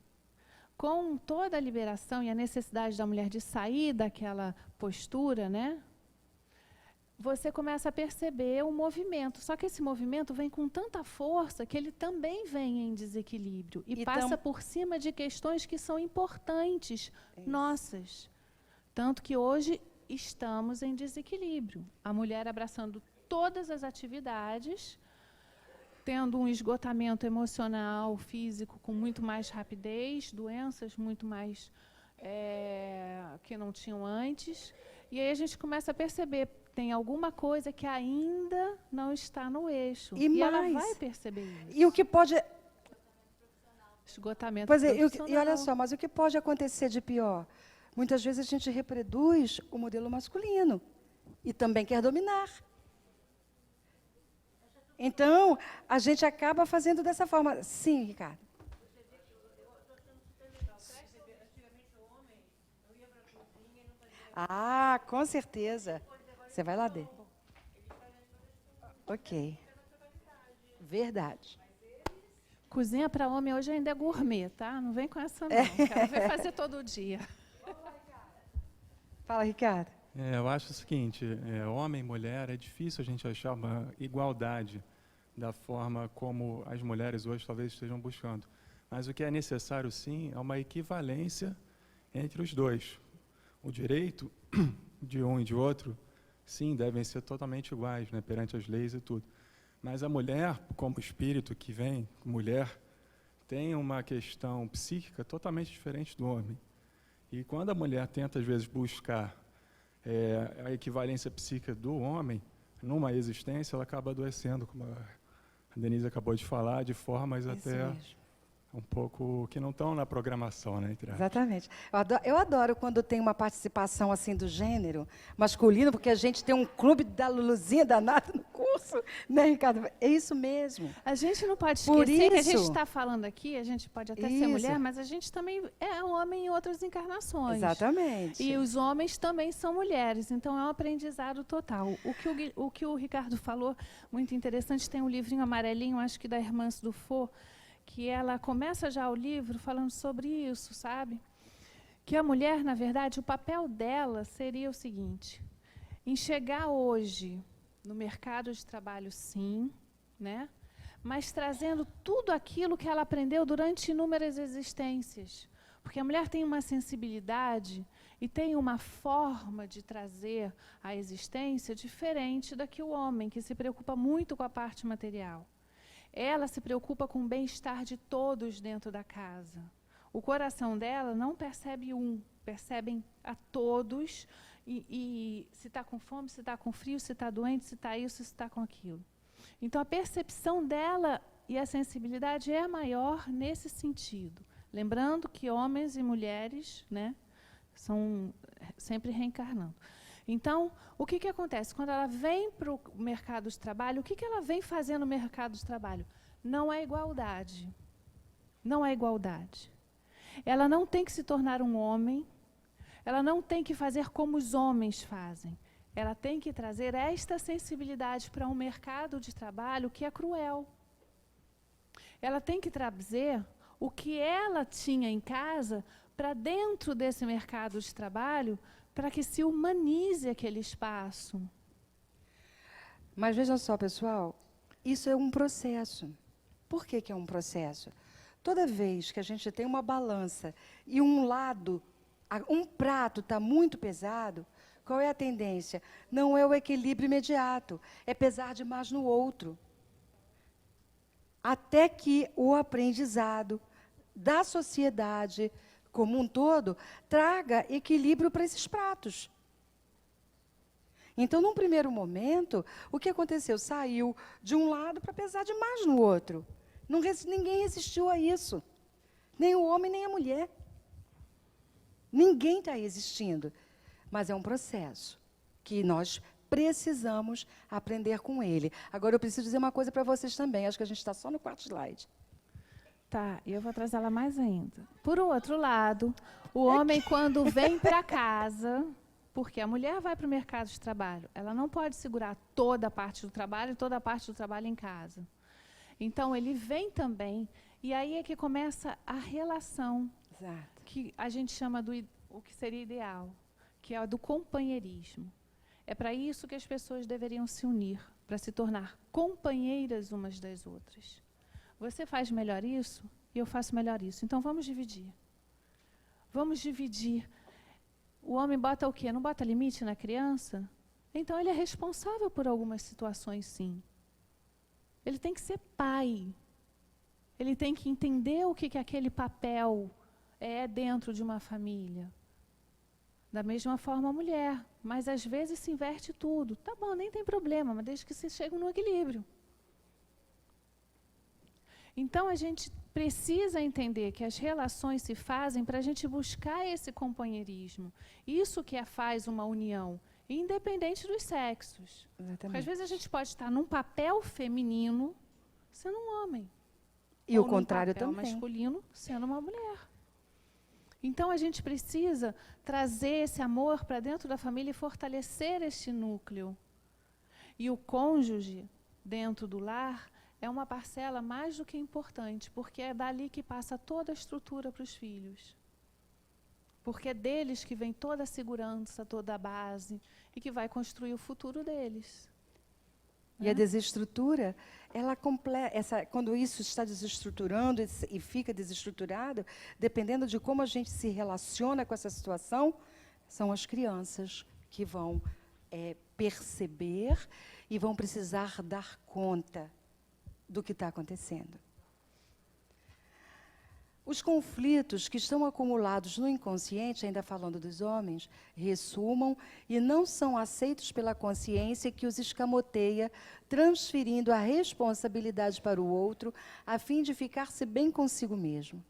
Com toda a liberação e a necessidade da mulher de sair daquela postura, né? Você começa a perceber o movimento. Só que esse movimento vem com tanta força que ele também vem em desequilíbrio. E passa por cima de questões que são importantes, nossas. Tanto que hoje estamos em desequilíbrio. A mulher abraçando todas as atividades, tendo um esgotamento emocional, físico, com muito mais rapidez, doenças muito mais que não tinham antes. E aí a gente começa a perceber, tem alguma coisa que ainda não está no eixo. E ela vai perceber isso. E o que pode... Esgotamento profissional. E olha só, mas o que pode acontecer de pior? Muitas vezes a gente reproduz o modelo masculino e também quer dominar. Então, a gente acaba fazendo dessa forma. Sim, Ricardo. Ah, com certeza. Você vai lá dentro. Ok. Verdade. Cozinha para homem hoje ainda é gourmet, tá? Não vem com essa não. Quero ver fazer todo dia. Fala, Ricardo. Eu acho o seguinte, homem e mulher, é difícil a gente achar uma igualdade da forma como as mulheres hoje talvez estejam buscando. Mas o que é necessário, sim, é uma equivalência entre os dois. O direito de um e de outro, sim, devem ser totalmente iguais, né, perante as leis e tudo. Mas a mulher, como espírito que vem, mulher, tem uma questão psíquica totalmente diferente do homem. E quando a mulher tenta, às vezes, buscar a equivalência psíquica do homem, numa existência, ela acaba adoecendo, como a Denise acabou de falar, de formas até um pouco que não estão na programação, né? Exatamente. Eu adoro quando tem uma participação assim do gênero masculino, porque a gente tem um clube da Luluzinha danada no curso, né, Ricardo? É isso mesmo. A gente não pode esquecer que a gente está falando aqui, a gente pode até ser mulher, mas a gente também é homem em outras encarnações. Exatamente. E os homens também são mulheres, então é um aprendizado total. O que o Ricardo falou, muito interessante, tem um livrinho amarelinho, acho que da Hermance Dufour, que ela começa já o livro falando sobre isso, sabe? Que a mulher, na verdade, o papel dela seria o seguinte: enxergar hoje no mercado de trabalho, sim, né? Mas trazendo tudo aquilo que ela aprendeu durante inúmeras existências. Porque a mulher tem uma sensibilidade e tem uma forma de trazer a existência diferente da que o homem, que se preocupa muito com a parte material. Ela se preocupa com o bem-estar de todos dentro da casa. O coração dela não percebe percebem a todos, e se está com fome, se está com frio, se está doente, se está isso, se está com aquilo. Então, a percepção dela e a sensibilidade é maior nesse sentido. Lembrando que homens e mulheres, né, são sempre reencarnando. Então, o que acontece? Quando ela vem para o mercado de trabalho, o que ela vem fazendo no mercado de trabalho? Não é igualdade. Não é igualdade. Ela não tem que se tornar um homem, ela não tem que fazer como os homens fazem. Ela tem que trazer esta sensibilidade para um mercado de trabalho que é cruel. Ela tem que trazer o que ela tinha em casa para dentro desse mercado de trabalho, para que se humanize aquele espaço. Mas vejam só, pessoal, isso é um processo. Por que é um processo? Toda vez que a gente tem uma balança e um prato está muito pesado, qual é a tendência? Não é o equilíbrio imediato, é pesar demais no outro. Até que o aprendizado da sociedade como um todo, traga equilíbrio para esses pratos. Então, num primeiro momento, o que aconteceu? Saiu de um lado para pesar demais no outro. Ninguém resistiu a isso. Nem o homem, nem a mulher. Ninguém está resistindo. Mas é um processo que nós precisamos aprender com ele. Agora, eu preciso dizer uma coisa para vocês também. Acho que a gente está só no 4º slide. Tá, eu vou atrasar ela mais ainda. Por outro lado, o homem, quando vem para casa, porque a mulher vai para o mercado de trabalho, ela não pode segurar toda a parte do trabalho e toda a parte do trabalho em casa. Então, ele vem também, e aí é que começa a relação, Exato. que a gente chama o que seria ideal, que é a do companheirismo. É para isso que as pessoas deveriam se unir, para se tornar companheiras umas das outras. Você faz melhor isso e eu faço melhor isso. Então, vamos dividir. Vamos dividir. O homem bota o quê? Não bota limite na criança? Então, ele é responsável por algumas situações, sim. Ele tem que ser pai. Ele tem que entender o que aquele papel é dentro de uma família. Da mesma forma a mulher. Mas, às vezes, se inverte tudo. Tá bom, nem tem problema, mas desde que se chegue no equilíbrio. Então, a gente precisa entender que as relações se fazem para a gente buscar esse companheirismo. Isso que faz uma união, independente dos sexos. Porque, às vezes, a gente pode estar num papel feminino sendo um homem. E ou o contrário num papel também. masculino sendo uma mulher. Então, a gente precisa trazer esse amor para dentro da família e fortalecer este núcleo. E o cônjuge, dentro do lar, é uma parcela mais do que importante, porque é dali que passa toda a estrutura para os filhos. Porque é deles que vem toda a segurança, toda a base, e que vai construir o futuro deles. E a desestrutura, quando isso está desestruturando e fica desestruturado, dependendo de como a gente se relaciona com essa situação, são as crianças que vão perceber e vão precisar dar conta do que está acontecendo. Os conflitos que estão acumulados no inconsciente, ainda falando dos homens, ressumam e não são aceitos pela consciência que os escamoteia, transferindo a responsabilidade para o outro, a fim de ficar-se bem consigo mesmo.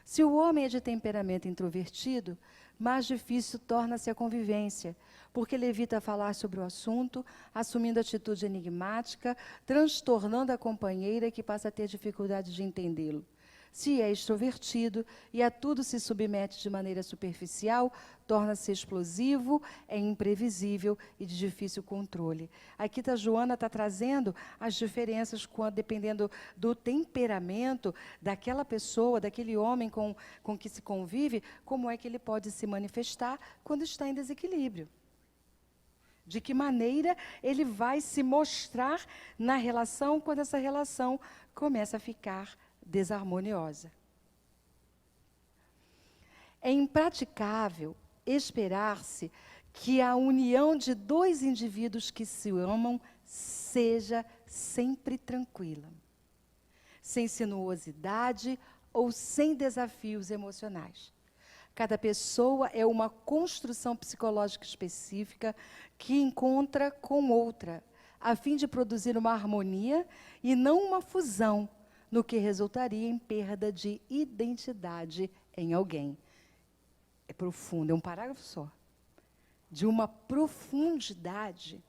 Se o homem é de temperamento introvertido, mais difícil torna-se a convivência, porque ele evita falar sobre o assunto, assumindo atitude enigmática, transtornando a companheira que passa a ter dificuldade de entendê-lo. Se é extrovertido e a tudo se submete de maneira superficial, torna-se explosivo, é imprevisível e de difícil controle. Aqui a Joana está trazendo as diferenças, dependendo do temperamento daquela pessoa, daquele homem com que se convive, como é que ele pode se manifestar quando está em desequilíbrio. De que maneira ele vai se mostrar na relação quando essa relação começa a ficar desarmoniosa. É impraticável esperar-se que a união de dois indivíduos que se amam seja sempre tranquila, sem sinuosidade ou sem desafios emocionais. Cada pessoa é uma construção psicológica específica que encontra com outra, a fim de produzir uma harmonia e não uma fusão, no que resultaria em perda de identidade em alguém. É profundo, é um parágrafo só. De uma profundidade.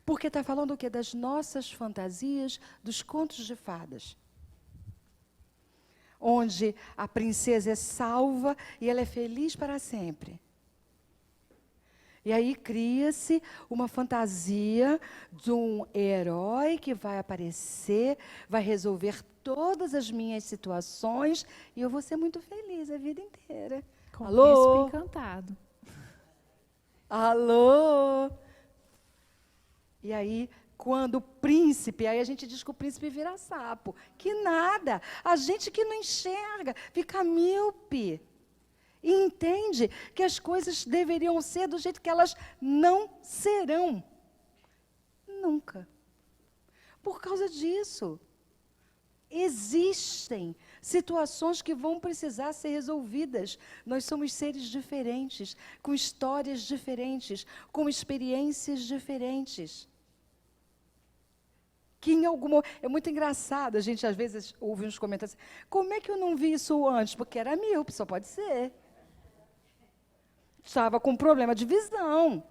Porque está falando o quê? Das nossas fantasias, dos contos de fadas. Onde a princesa é salva e ela é feliz para sempre. E aí cria-se uma fantasia de um herói que vai aparecer, vai resolver todas as minhas situações e eu vou ser muito feliz a vida inteira. Com Alô? o príncipe encantado. Alô? E aí, quando o príncipe, aí a gente diz que o príncipe vira sapo. Que nada! A gente que não enxerga, fica míope. E entende que as coisas deveriam ser do jeito que elas não serão. Nunca. Por causa disso, existem situações que vão precisar ser resolvidas. Nós somos seres diferentes, com histórias diferentes, com experiências diferentes. Que em alguma... É muito engraçado, a gente às vezes ouve uns comentários assim, como é que eu não vi isso antes? Porque era míope, só pode ser. estava com problema de visão.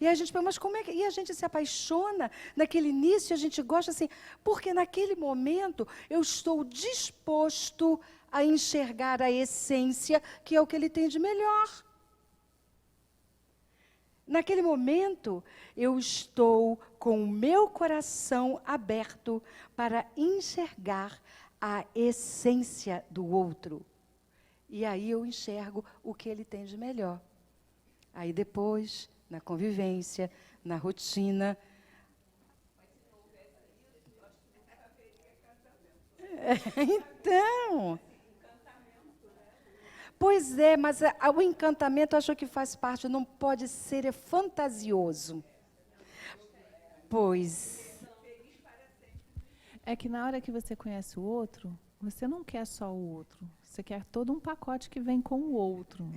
E a gente pensa, mas como é que... E a gente se apaixona naquele início, a gente gosta assim, porque naquele momento eu estou disposto a enxergar a essência, que é o que ele tem de melhor. Naquele momento, eu estou com o meu coração aberto para enxergar a essência do outro. E aí eu enxergo o que ele tem de melhor. Aí depois, na convivência, na rotina... Então... Pois é, mas o encantamento eu acho que faz parte, não pode ser fantasioso. Pois. É que na hora que você conhece o outro, você não quer só o outro, você quer todo um pacote que vem com o outro,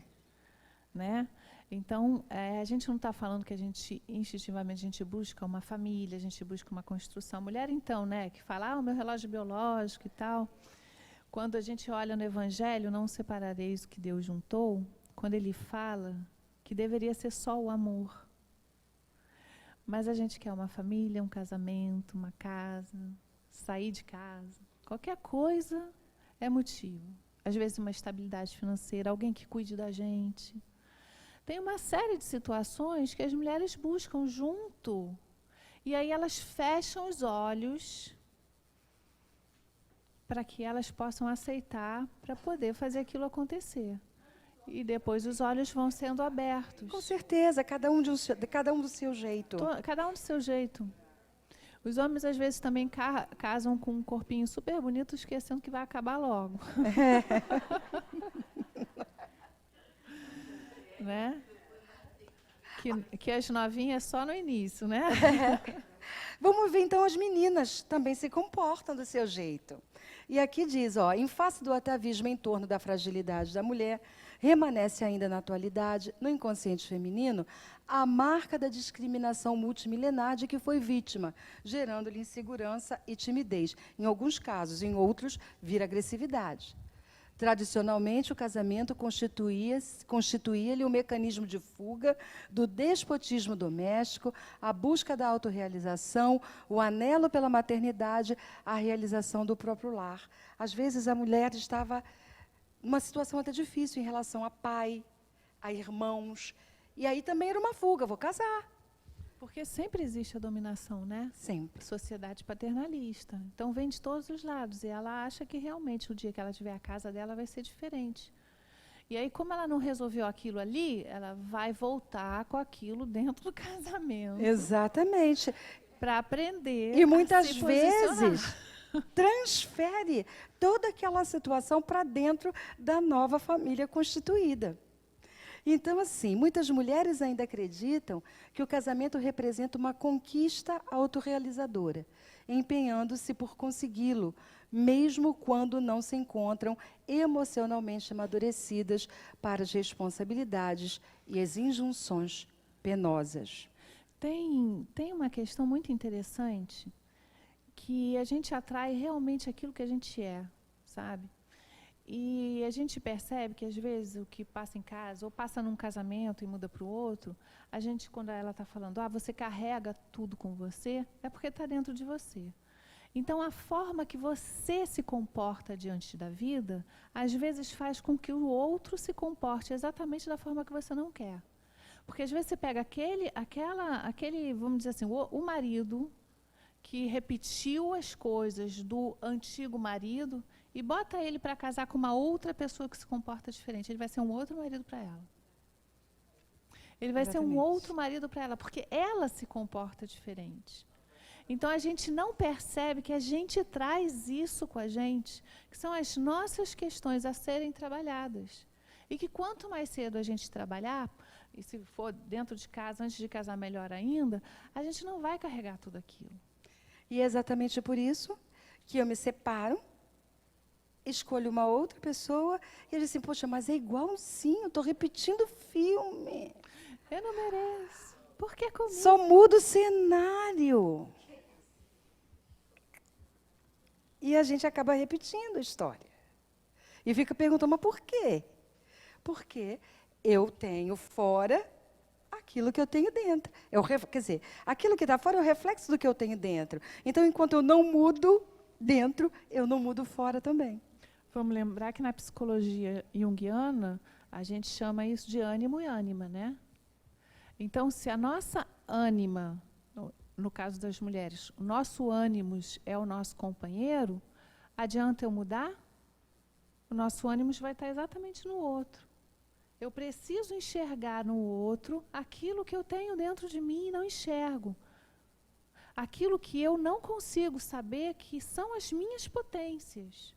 né? Então, a gente não está falando que a gente, instintivamente, a gente busca uma família, a gente busca uma construção. Mulher, então, né, que fala, o meu relógio biológico e tal... Quando a gente olha no Evangelho, não separareis o que Deus juntou, quando ele fala que deveria ser só o amor. Mas a gente quer uma família, um casamento, uma casa, sair de casa. Qualquer coisa é motivo. Às vezes uma estabilidade financeira, alguém que cuide da gente. Tem uma série de situações que as mulheres buscam junto. E aí elas fecham os olhos... para que elas possam aceitar, para poder fazer aquilo acontecer. E depois os olhos vão sendo abertos. Com certeza, cada um do seu jeito. Cada um do seu jeito. Os homens, às vezes, também casam com um corpinho super bonito, esquecendo que vai acabar logo. Né? Que as novinhas só no início, né? Vamos ver, então, as meninas também se comportam do seu jeito. E aqui diz, em face do atavismo em torno da fragilidade da mulher, remanesce ainda na atualidade, no inconsciente feminino, a marca da discriminação multimilenar de que foi vítima, gerando-lhe insegurança e timidez. Em alguns casos, em outros, vira agressividade. Tradicionalmente, o casamento constituía-lhe um mecanismo de fuga do despotismo doméstico, a busca da autorrealização, o anelo pela maternidade, a realização do próprio lar. Às vezes, a mulher estava numa situação até difícil em relação a pai, a irmãos, e aí também era uma fuga, vou casar. Porque sempre existe a dominação, né? Sempre. Sociedade paternalista. Então, vem de todos os lados. E ela acha que realmente o dia que ela tiver a casa dela vai ser diferente. E aí, como ela não resolveu aquilo ali, ela vai voltar com aquilo dentro do casamento. Exatamente. Para aprender. E muitas a se vezes transfere toda aquela situação para dentro da nova família constituída. Então, assim, muitas mulheres ainda acreditam que o casamento representa uma conquista autorrealizadora, empenhando-se por consegui-lo, mesmo quando não se encontram emocionalmente amadurecidas para as responsabilidades e as injunções penosas. Tem uma questão muito interessante, que a gente atrai realmente aquilo que a gente é, sabe? E a gente percebe que, às vezes, o que passa em casa, ou passa num casamento e muda para o outro, a gente, quando ela está falando, você carrega tudo com você, é porque está dentro de você. Então, a forma que você se comporta diante da vida, às vezes faz com que o outro se comporte exatamente da forma que você não quer. Porque, às vezes, você pega aquele, vamos dizer assim, o marido que repetiu as coisas do antigo marido, e bota ele para casar com uma outra pessoa que se comporta diferente. Ele vai ser um outro marido para ela. Ele vai ser um outro marido para ela, porque ela se comporta diferente. Então, a gente não percebe que a gente traz isso com a gente, que são as nossas questões a serem trabalhadas. E que quanto mais cedo a gente trabalhar, e se for dentro de casa, antes de casar, melhor ainda, a gente não vai carregar tudo aquilo. E é exatamente por isso que eu me separo, escolho uma outra pessoa, e eu disse assim, poxa, mas é igualzinho, estou repetindo o filme. Eu não mereço. Por que comigo? Só muda o cenário. E a gente acaba repetindo a história. E fica perguntando, mas por quê? Porque eu tenho fora aquilo que eu tenho dentro. Quer dizer, aquilo que está fora é o reflexo do que eu tenho dentro. Então, enquanto eu não mudo dentro, eu não mudo fora também. Vamos lembrar que na psicologia junguiana, a gente chama isso de ânimo e ânima, né? Então, se a nossa ânima, no caso das mulheres, o nosso ânimos é o nosso companheiro, adianta eu mudar? O nosso ânimos vai estar exatamente no outro. Eu preciso enxergar no outro aquilo que eu tenho dentro de mim e não enxergo. Aquilo que eu não consigo saber que são as minhas potências.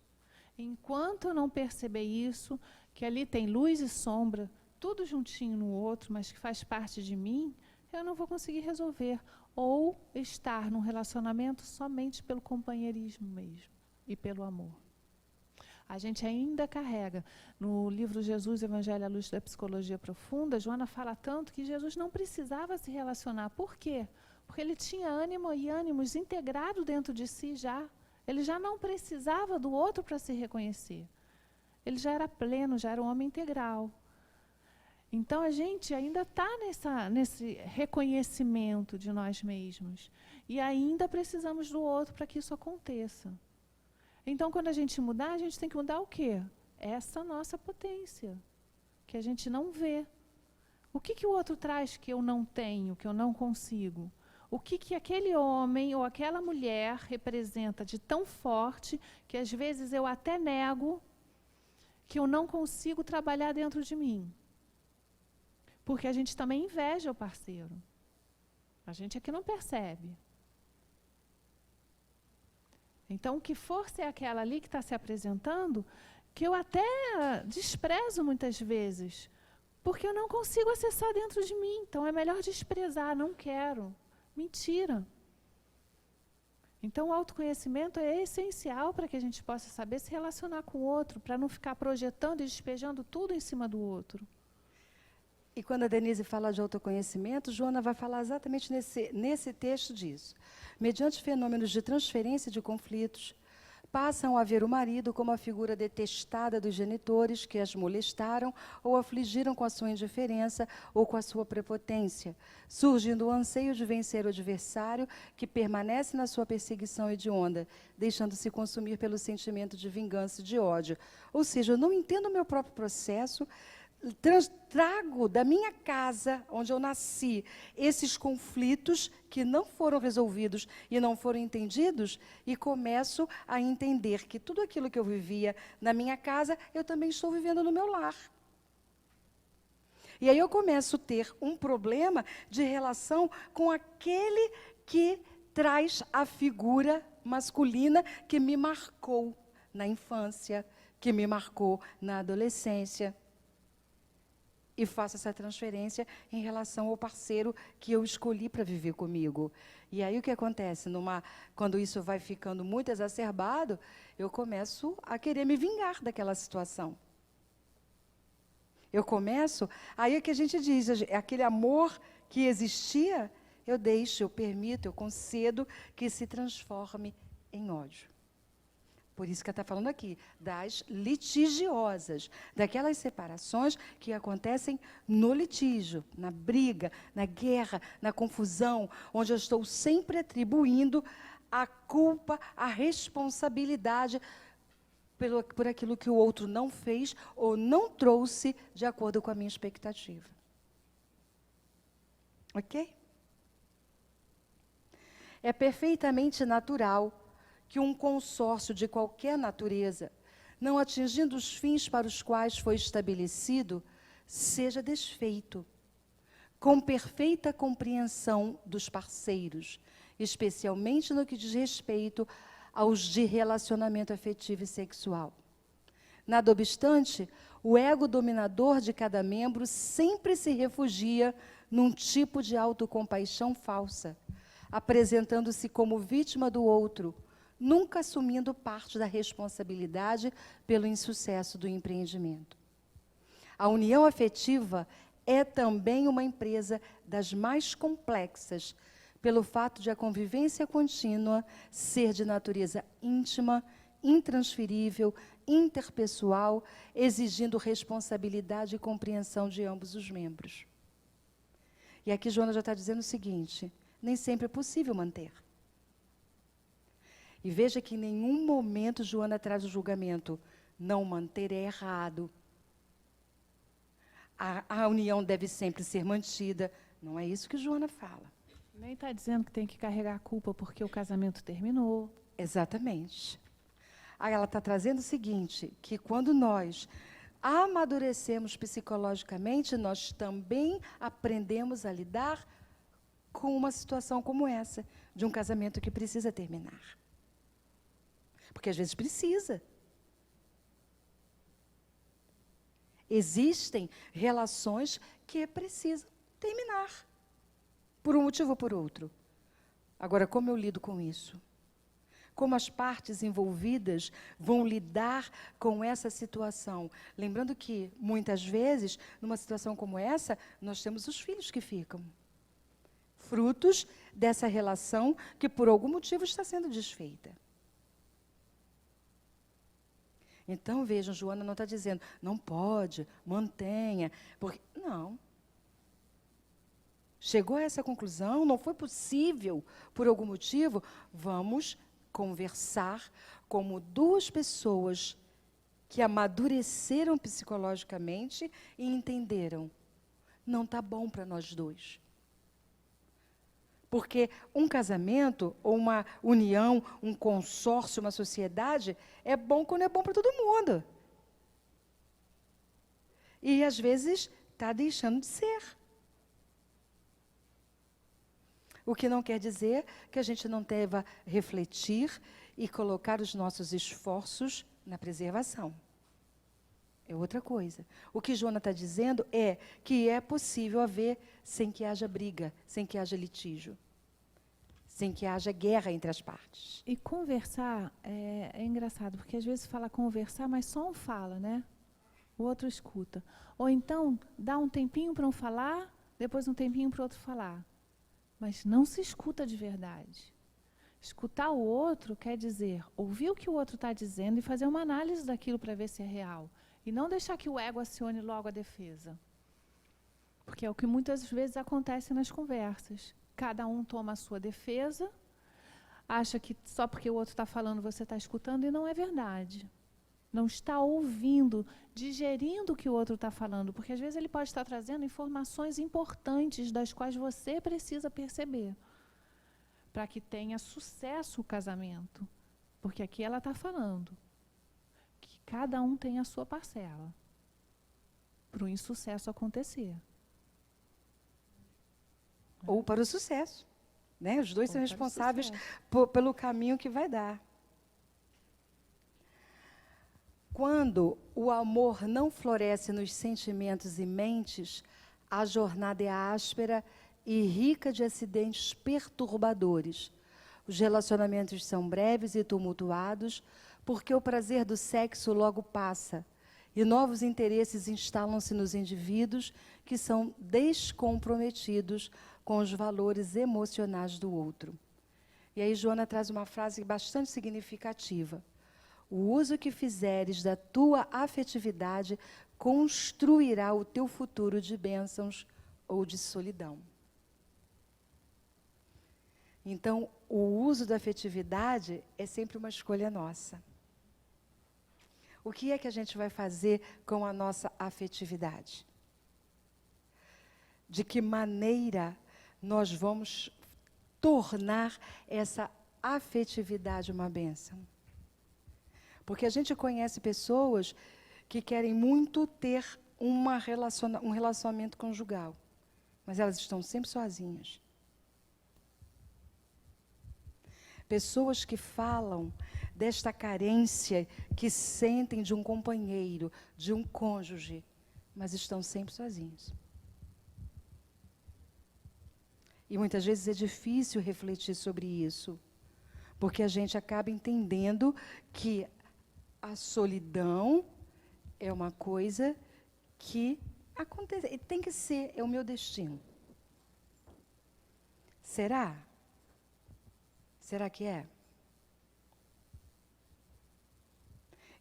Enquanto eu não perceber isso, que ali tem luz e sombra, tudo juntinho no outro, mas que faz parte de mim, eu não vou conseguir resolver. Ou estar num relacionamento somente pelo companheirismo mesmo e pelo amor. A gente ainda carrega. No livro Jesus, Evangelho à Luz da Psicologia Profunda, Joana fala tanto que Jesus não precisava se relacionar. Por quê? Porque ele tinha ânimo e ânimos integrado dentro de si já. Ele já não precisava do outro para se reconhecer. Ele já era pleno, já era um homem integral. Então, a gente ainda está nesse reconhecimento de nós mesmos. E ainda precisamos do outro para que isso aconteça. Então, quando a gente mudar, a gente tem que mudar o quê? Essa nossa potência, que a gente não vê. O que o outro traz que eu não tenho, que eu não consigo? O que aquele homem ou aquela mulher representa de tão forte que, às vezes, eu até nego que eu não consigo trabalhar dentro de mim? Porque a gente também inveja o parceiro. A gente é que não percebe. Então, que força é aquela ali que está se apresentando, que eu até desprezo muitas vezes, porque eu não consigo acessar dentro de mim. Então, é melhor desprezar, não quero. Mentira. Então, o autoconhecimento é essencial para que a gente possa saber se relacionar com o outro, para não ficar projetando e despejando tudo em cima do outro. E quando a Denise fala de autoconhecimento, Joana vai falar exatamente nesse texto disso. Mediante fenômenos de transferência de conflitos, passam a ver o marido como a figura detestada dos genitores que as molestaram ou afligiram com a sua indiferença ou com a sua prepotência, surgindo o anseio de vencer o adversário que permanece na sua perseguição hedionda, deixando-se consumir pelo sentimento de vingança e de ódio. Ou seja, eu não entendo o meu próprio processo, trago da minha casa, onde eu nasci, esses conflitos que não foram resolvidos e não foram entendidos, e começo a entender que tudo aquilo que eu vivia na minha casa, eu também estou vivendo no meu lar. E aí eu começo a ter um problema de relação com aquele que traz a figura masculina que me marcou na infância, que me marcou na adolescência. E faço essa transferência em relação ao parceiro que eu escolhi para viver comigo. E aí o que acontece? Quando isso vai ficando muito exacerbado, eu começo a querer me vingar daquela situação. Aí é que a gente diz, aquele amor que existia, eu deixo, eu permito, eu concedo que se transforme em ódio. Por isso que ela está falando aqui, das litigiosas, daquelas separações que acontecem no litígio, na briga, na guerra, na confusão, onde eu estou sempre atribuindo a culpa, a responsabilidade por aquilo que o outro não fez ou não trouxe de acordo com a minha expectativa. Ok? É perfeitamente natural que um consórcio de qualquer natureza, não atingindo os fins para os quais foi estabelecido, seja desfeito, com perfeita compreensão dos parceiros, especialmente no que diz respeito aos de relacionamento afetivo e sexual. Nada obstante, o ego dominador de cada membro sempre se refugia num tipo de autocompaixão falsa, apresentando-se como vítima do outro, nunca assumindo parte da responsabilidade pelo insucesso do empreendimento. A união afetiva é também uma empresa das mais complexas, pelo fato de a convivência contínua ser de natureza íntima, intransferível, interpessoal, exigindo responsabilidade e compreensão de ambos os membros. E aqui Joana já está dizendo o seguinte: nem sempre é possível manter. E veja que em nenhum momento Joana traz o julgamento. Não manter é errado. A união deve sempre ser mantida. Não é isso que Joana fala. Nem está dizendo que tem que carregar a culpa porque o casamento terminou. Exatamente. Aí ela está trazendo o seguinte, que quando nós amadurecemos psicologicamente, nós também aprendemos a lidar com uma situação como essa, de um casamento que precisa terminar. Porque às vezes precisa. Existem relações que precisam terminar, por um motivo ou por outro. Agora, como eu lido com isso? Como as partes envolvidas vão lidar com essa situação? Lembrando que, muitas vezes, numa situação como essa, nós temos os filhos que ficam. Frutos dessa relação que, por algum motivo, está sendo desfeita. Então, vejam, Joana não está dizendo, não pode, mantenha, porque não. Chegou a essa conclusão, não foi possível, por algum motivo, vamos conversar como duas pessoas que amadureceram psicologicamente e entenderam, não está bom para nós dois. Porque um casamento, ou uma união, um consórcio, uma sociedade, é bom quando é bom para todo mundo. E, às vezes, está deixando de ser. O que não quer dizer que a gente não deva refletir e colocar os nossos esforços na preservação. É outra coisa. O que Joana está dizendo é que é possível haver sem que haja briga, sem que haja litígio, sem que haja guerra entre as partes. E conversar é engraçado, porque às vezes fala conversar, mas só um fala, né? O outro escuta. Ou então, dá um tempinho para um falar, depois um tempinho para o outro falar. Mas não se escuta de verdade. Escutar o outro quer dizer ouvir o que o outro está dizendo e fazer uma análise daquilo para ver se é real. E não deixar que o ego acione logo a defesa. Porque é o que muitas vezes acontece nas conversas. Cada um toma a sua defesa, acha que só porque o outro está falando você está escutando, e não é verdade. Não está ouvindo, digerindo o que o outro está falando, porque às vezes ele pode estar trazendo informações importantes das quais você precisa perceber, para que tenha sucesso o casamento. Porque aqui ela está falando que cada um tem a sua parcela para o insucesso acontecer. Ou para o sucesso. Né? Os dois Ou são para o responsáveis sucesso. pelo caminho que vai dar. Quando o amor não floresce nos sentimentos e mentes, a jornada é áspera e rica de acidentes perturbadores. Os relacionamentos são breves e tumultuados, porque o prazer do sexo logo passa, e novos interesses instalam-se nos indivíduos que são descomprometidos com os valores emocionais do outro. E aí Joana traz uma frase bastante significativa. O uso que fizeres da tua afetividade construirá o teu futuro de bênçãos ou de solidão. Então, o uso da afetividade é sempre uma escolha nossa. O que é que a gente vai fazer com a nossa afetividade? De que maneira nós vamos tornar essa afetividade uma bênção? Porque a gente conhece pessoas que querem muito ter um relacionamento conjugal, mas elas estão sempre sozinhas. Pessoas que falam desta carência que sentem de um companheiro, de um cônjuge, mas estão sempre sozinhos. E muitas vezes é difícil refletir sobre isso, porque a gente acaba entendendo que a solidão é uma coisa que acontece, tem que ser, é o meu destino. Será? Será que é?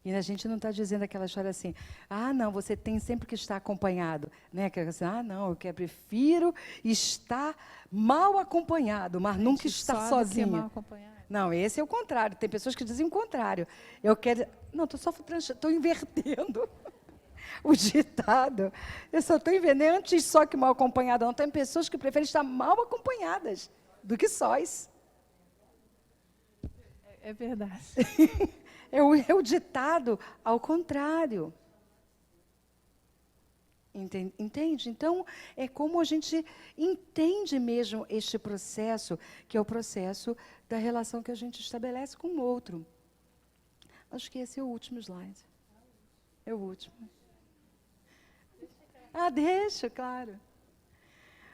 E a gente não está dizendo aquela história assim, ah, não, você tem sempre que estar acompanhado. Né? Aquela assim, ah, não, prefiro estar mal acompanhado, mas nunca estar sozinho. Mal acompanhado. Não, esse é o contrário. Tem pessoas que dizem o contrário. Eu quero... Não, estou invertendo o ditado. Eu só estou invertendo antes só que mal acompanhado. Não, tem pessoas que preferem estar mal acompanhadas do que sós. É verdade. É o ditado ao contrário. Entende? Então, é como a gente entende mesmo este processo, que é o processo da relação que a gente estabelece com o outro. Acho que esse é o último slide. É o último. Ah, deixa, claro.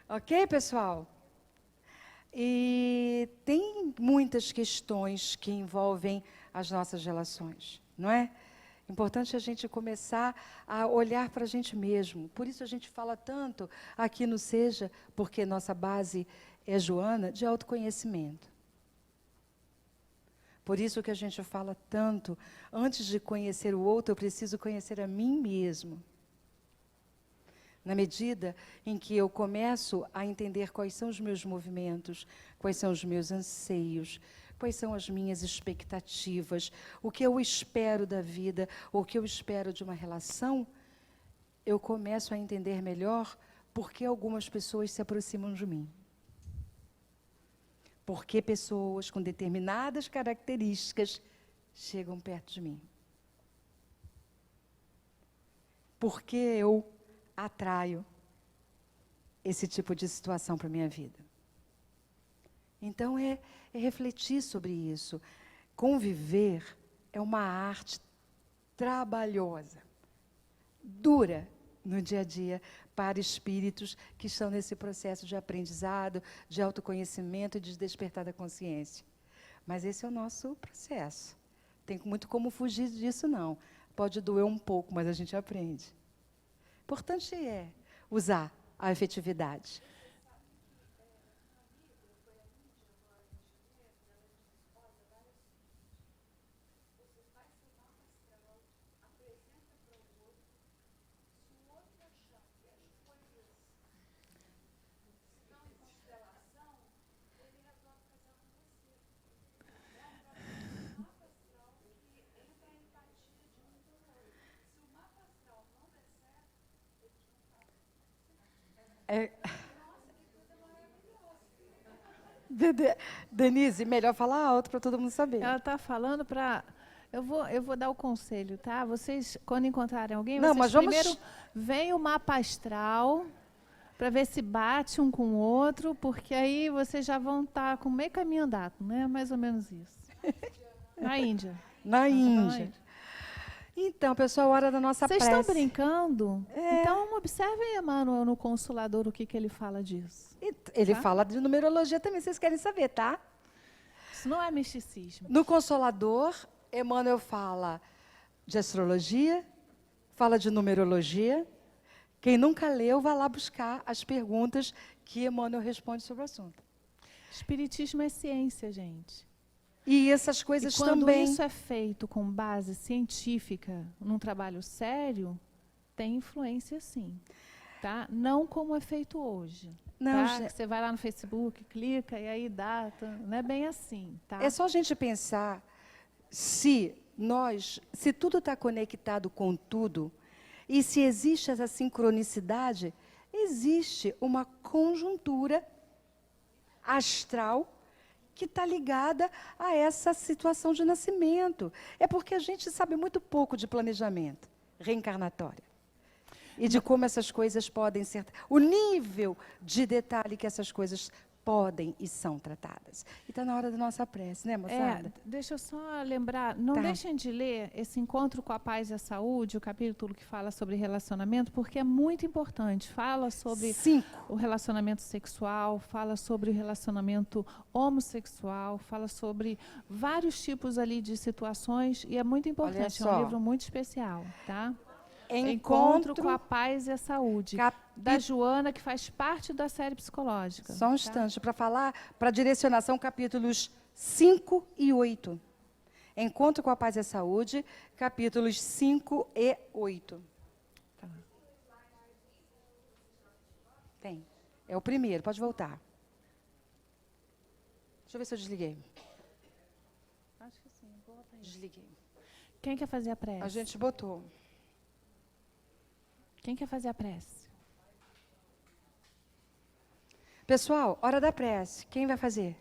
Ok, pessoal? E tem muitas questões que envolvem as nossas relações, não é? Importante a gente começar a olhar para a gente mesmo. Por isso a gente fala tanto aqui no Seja, porque nossa base é Joana, de autoconhecimento. Por isso que a gente fala tanto, antes de conhecer o outro, eu preciso conhecer a mim mesmo. Na medida em que eu começo a entender quais são os meus movimentos, quais são os meus anseios, quais são as minhas expectativas, o que eu espero da vida, o que eu espero de uma relação, eu começo a entender melhor por que algumas pessoas se aproximam de mim. Por que pessoas com determinadas características chegam perto de mim. Por que eu atraio esse tipo de situação para a minha vida. Então, é refletir sobre isso. Conviver é uma arte trabalhosa, dura no dia a dia, para espíritos que estão nesse processo de aprendizado, de autoconhecimento e de despertar da consciência. Mas esse é o nosso processo. Tem muito como fugir disso, não. Pode doer um pouco, mas a gente aprende. Importante é usar a efetividade. Denise, melhor falar alto para todo mundo saber. Ela está falando para... Eu vou dar o conselho, tá? Vocês, quando encontrarem alguém, não, vocês mas primeiro veem o mapa astral para ver se bate um com o outro, porque aí vocês já vão estar com meio caminho andado, né? Mais ou menos isso. Na Índia. Na Índia. Então, pessoal, hora da nossa prece. Vocês estão brincando? Então, observem, Emmanuel, no Consolador, o que ele fala disso. Ele fala de numerologia também, vocês querem saber, tá? Isso não é misticismo. No Consolador, Emmanuel fala de astrologia, fala de numerologia. Quem nunca leu, vai lá buscar as perguntas que Emmanuel responde sobre o assunto. Espiritismo é ciência, gente. E essas coisas quando também... isso é feito com base científica, num trabalho sério, tem influência sim. Tá? Não como é feito hoje. Não, tá? Você vai lá no Facebook, clica e aí dá. Não é bem assim. Tá? É só a gente pensar se tudo está conectado com tudo, e se existe essa sincronicidade, existe uma conjuntura astral que está ligada a essa situação de nascimento. É porque a gente sabe muito pouco de planejamento reencarnatório. E de como essas coisas podem ser... O nível de detalhe que essas coisas podem e são tratadas. E está na hora da nossa prece, né, moçada? Deixa eu só lembrar, não deixem de ler esse Encontro com a Paz e a Saúde, o capítulo que fala sobre relacionamento, porque é muito importante. Fala sobre o relacionamento sexual, fala sobre o relacionamento homossexual, fala sobre vários tipos ali de situações, e é muito importante, é um livro muito especial, tá? Encontro com a Paz e a Saúde, da Joana, que faz parte da série psicológica. Só um instante, para falar, para direcionação, capítulos 5 e 8. Encontro com a Paz e a Saúde, capítulos 5 e 8. Tá. Tem. É o primeiro, pode voltar. Deixa eu ver se eu desliguei. Acho que sim. Volta aí. Desliguei. Quem quer fazer a prece? A gente botou. Quem quer fazer a prece? Pessoal, hora da prece. Quem vai fazer?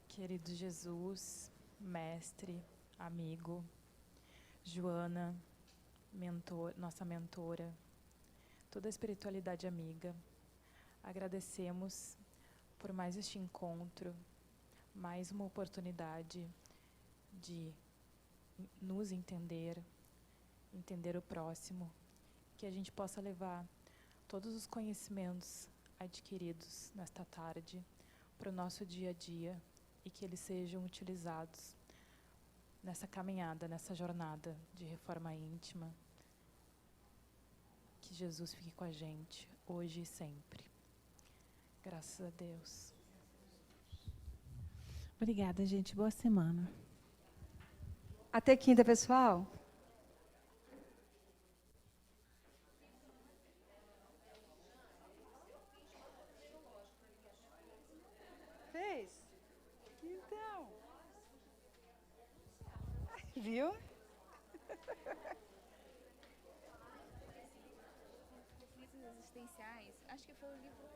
Querido Jesus, mestre, amigo, Joana, nossa mentora, toda a espiritualidade amiga, agradecemos por mais este encontro, mais uma oportunidade de nos entender o próximo, que a gente possa levar todos os conhecimentos adquiridos nesta tarde para o nosso dia a dia e que eles sejam utilizados nessa caminhada, nessa jornada de reforma íntima. Que Jesus fique com a gente, hoje e sempre. Graças a Deus. Obrigada, gente. Boa semana. Até quinta, pessoal. Fez? Então. Viu? Conflitos existenciais. Acho que foi o livro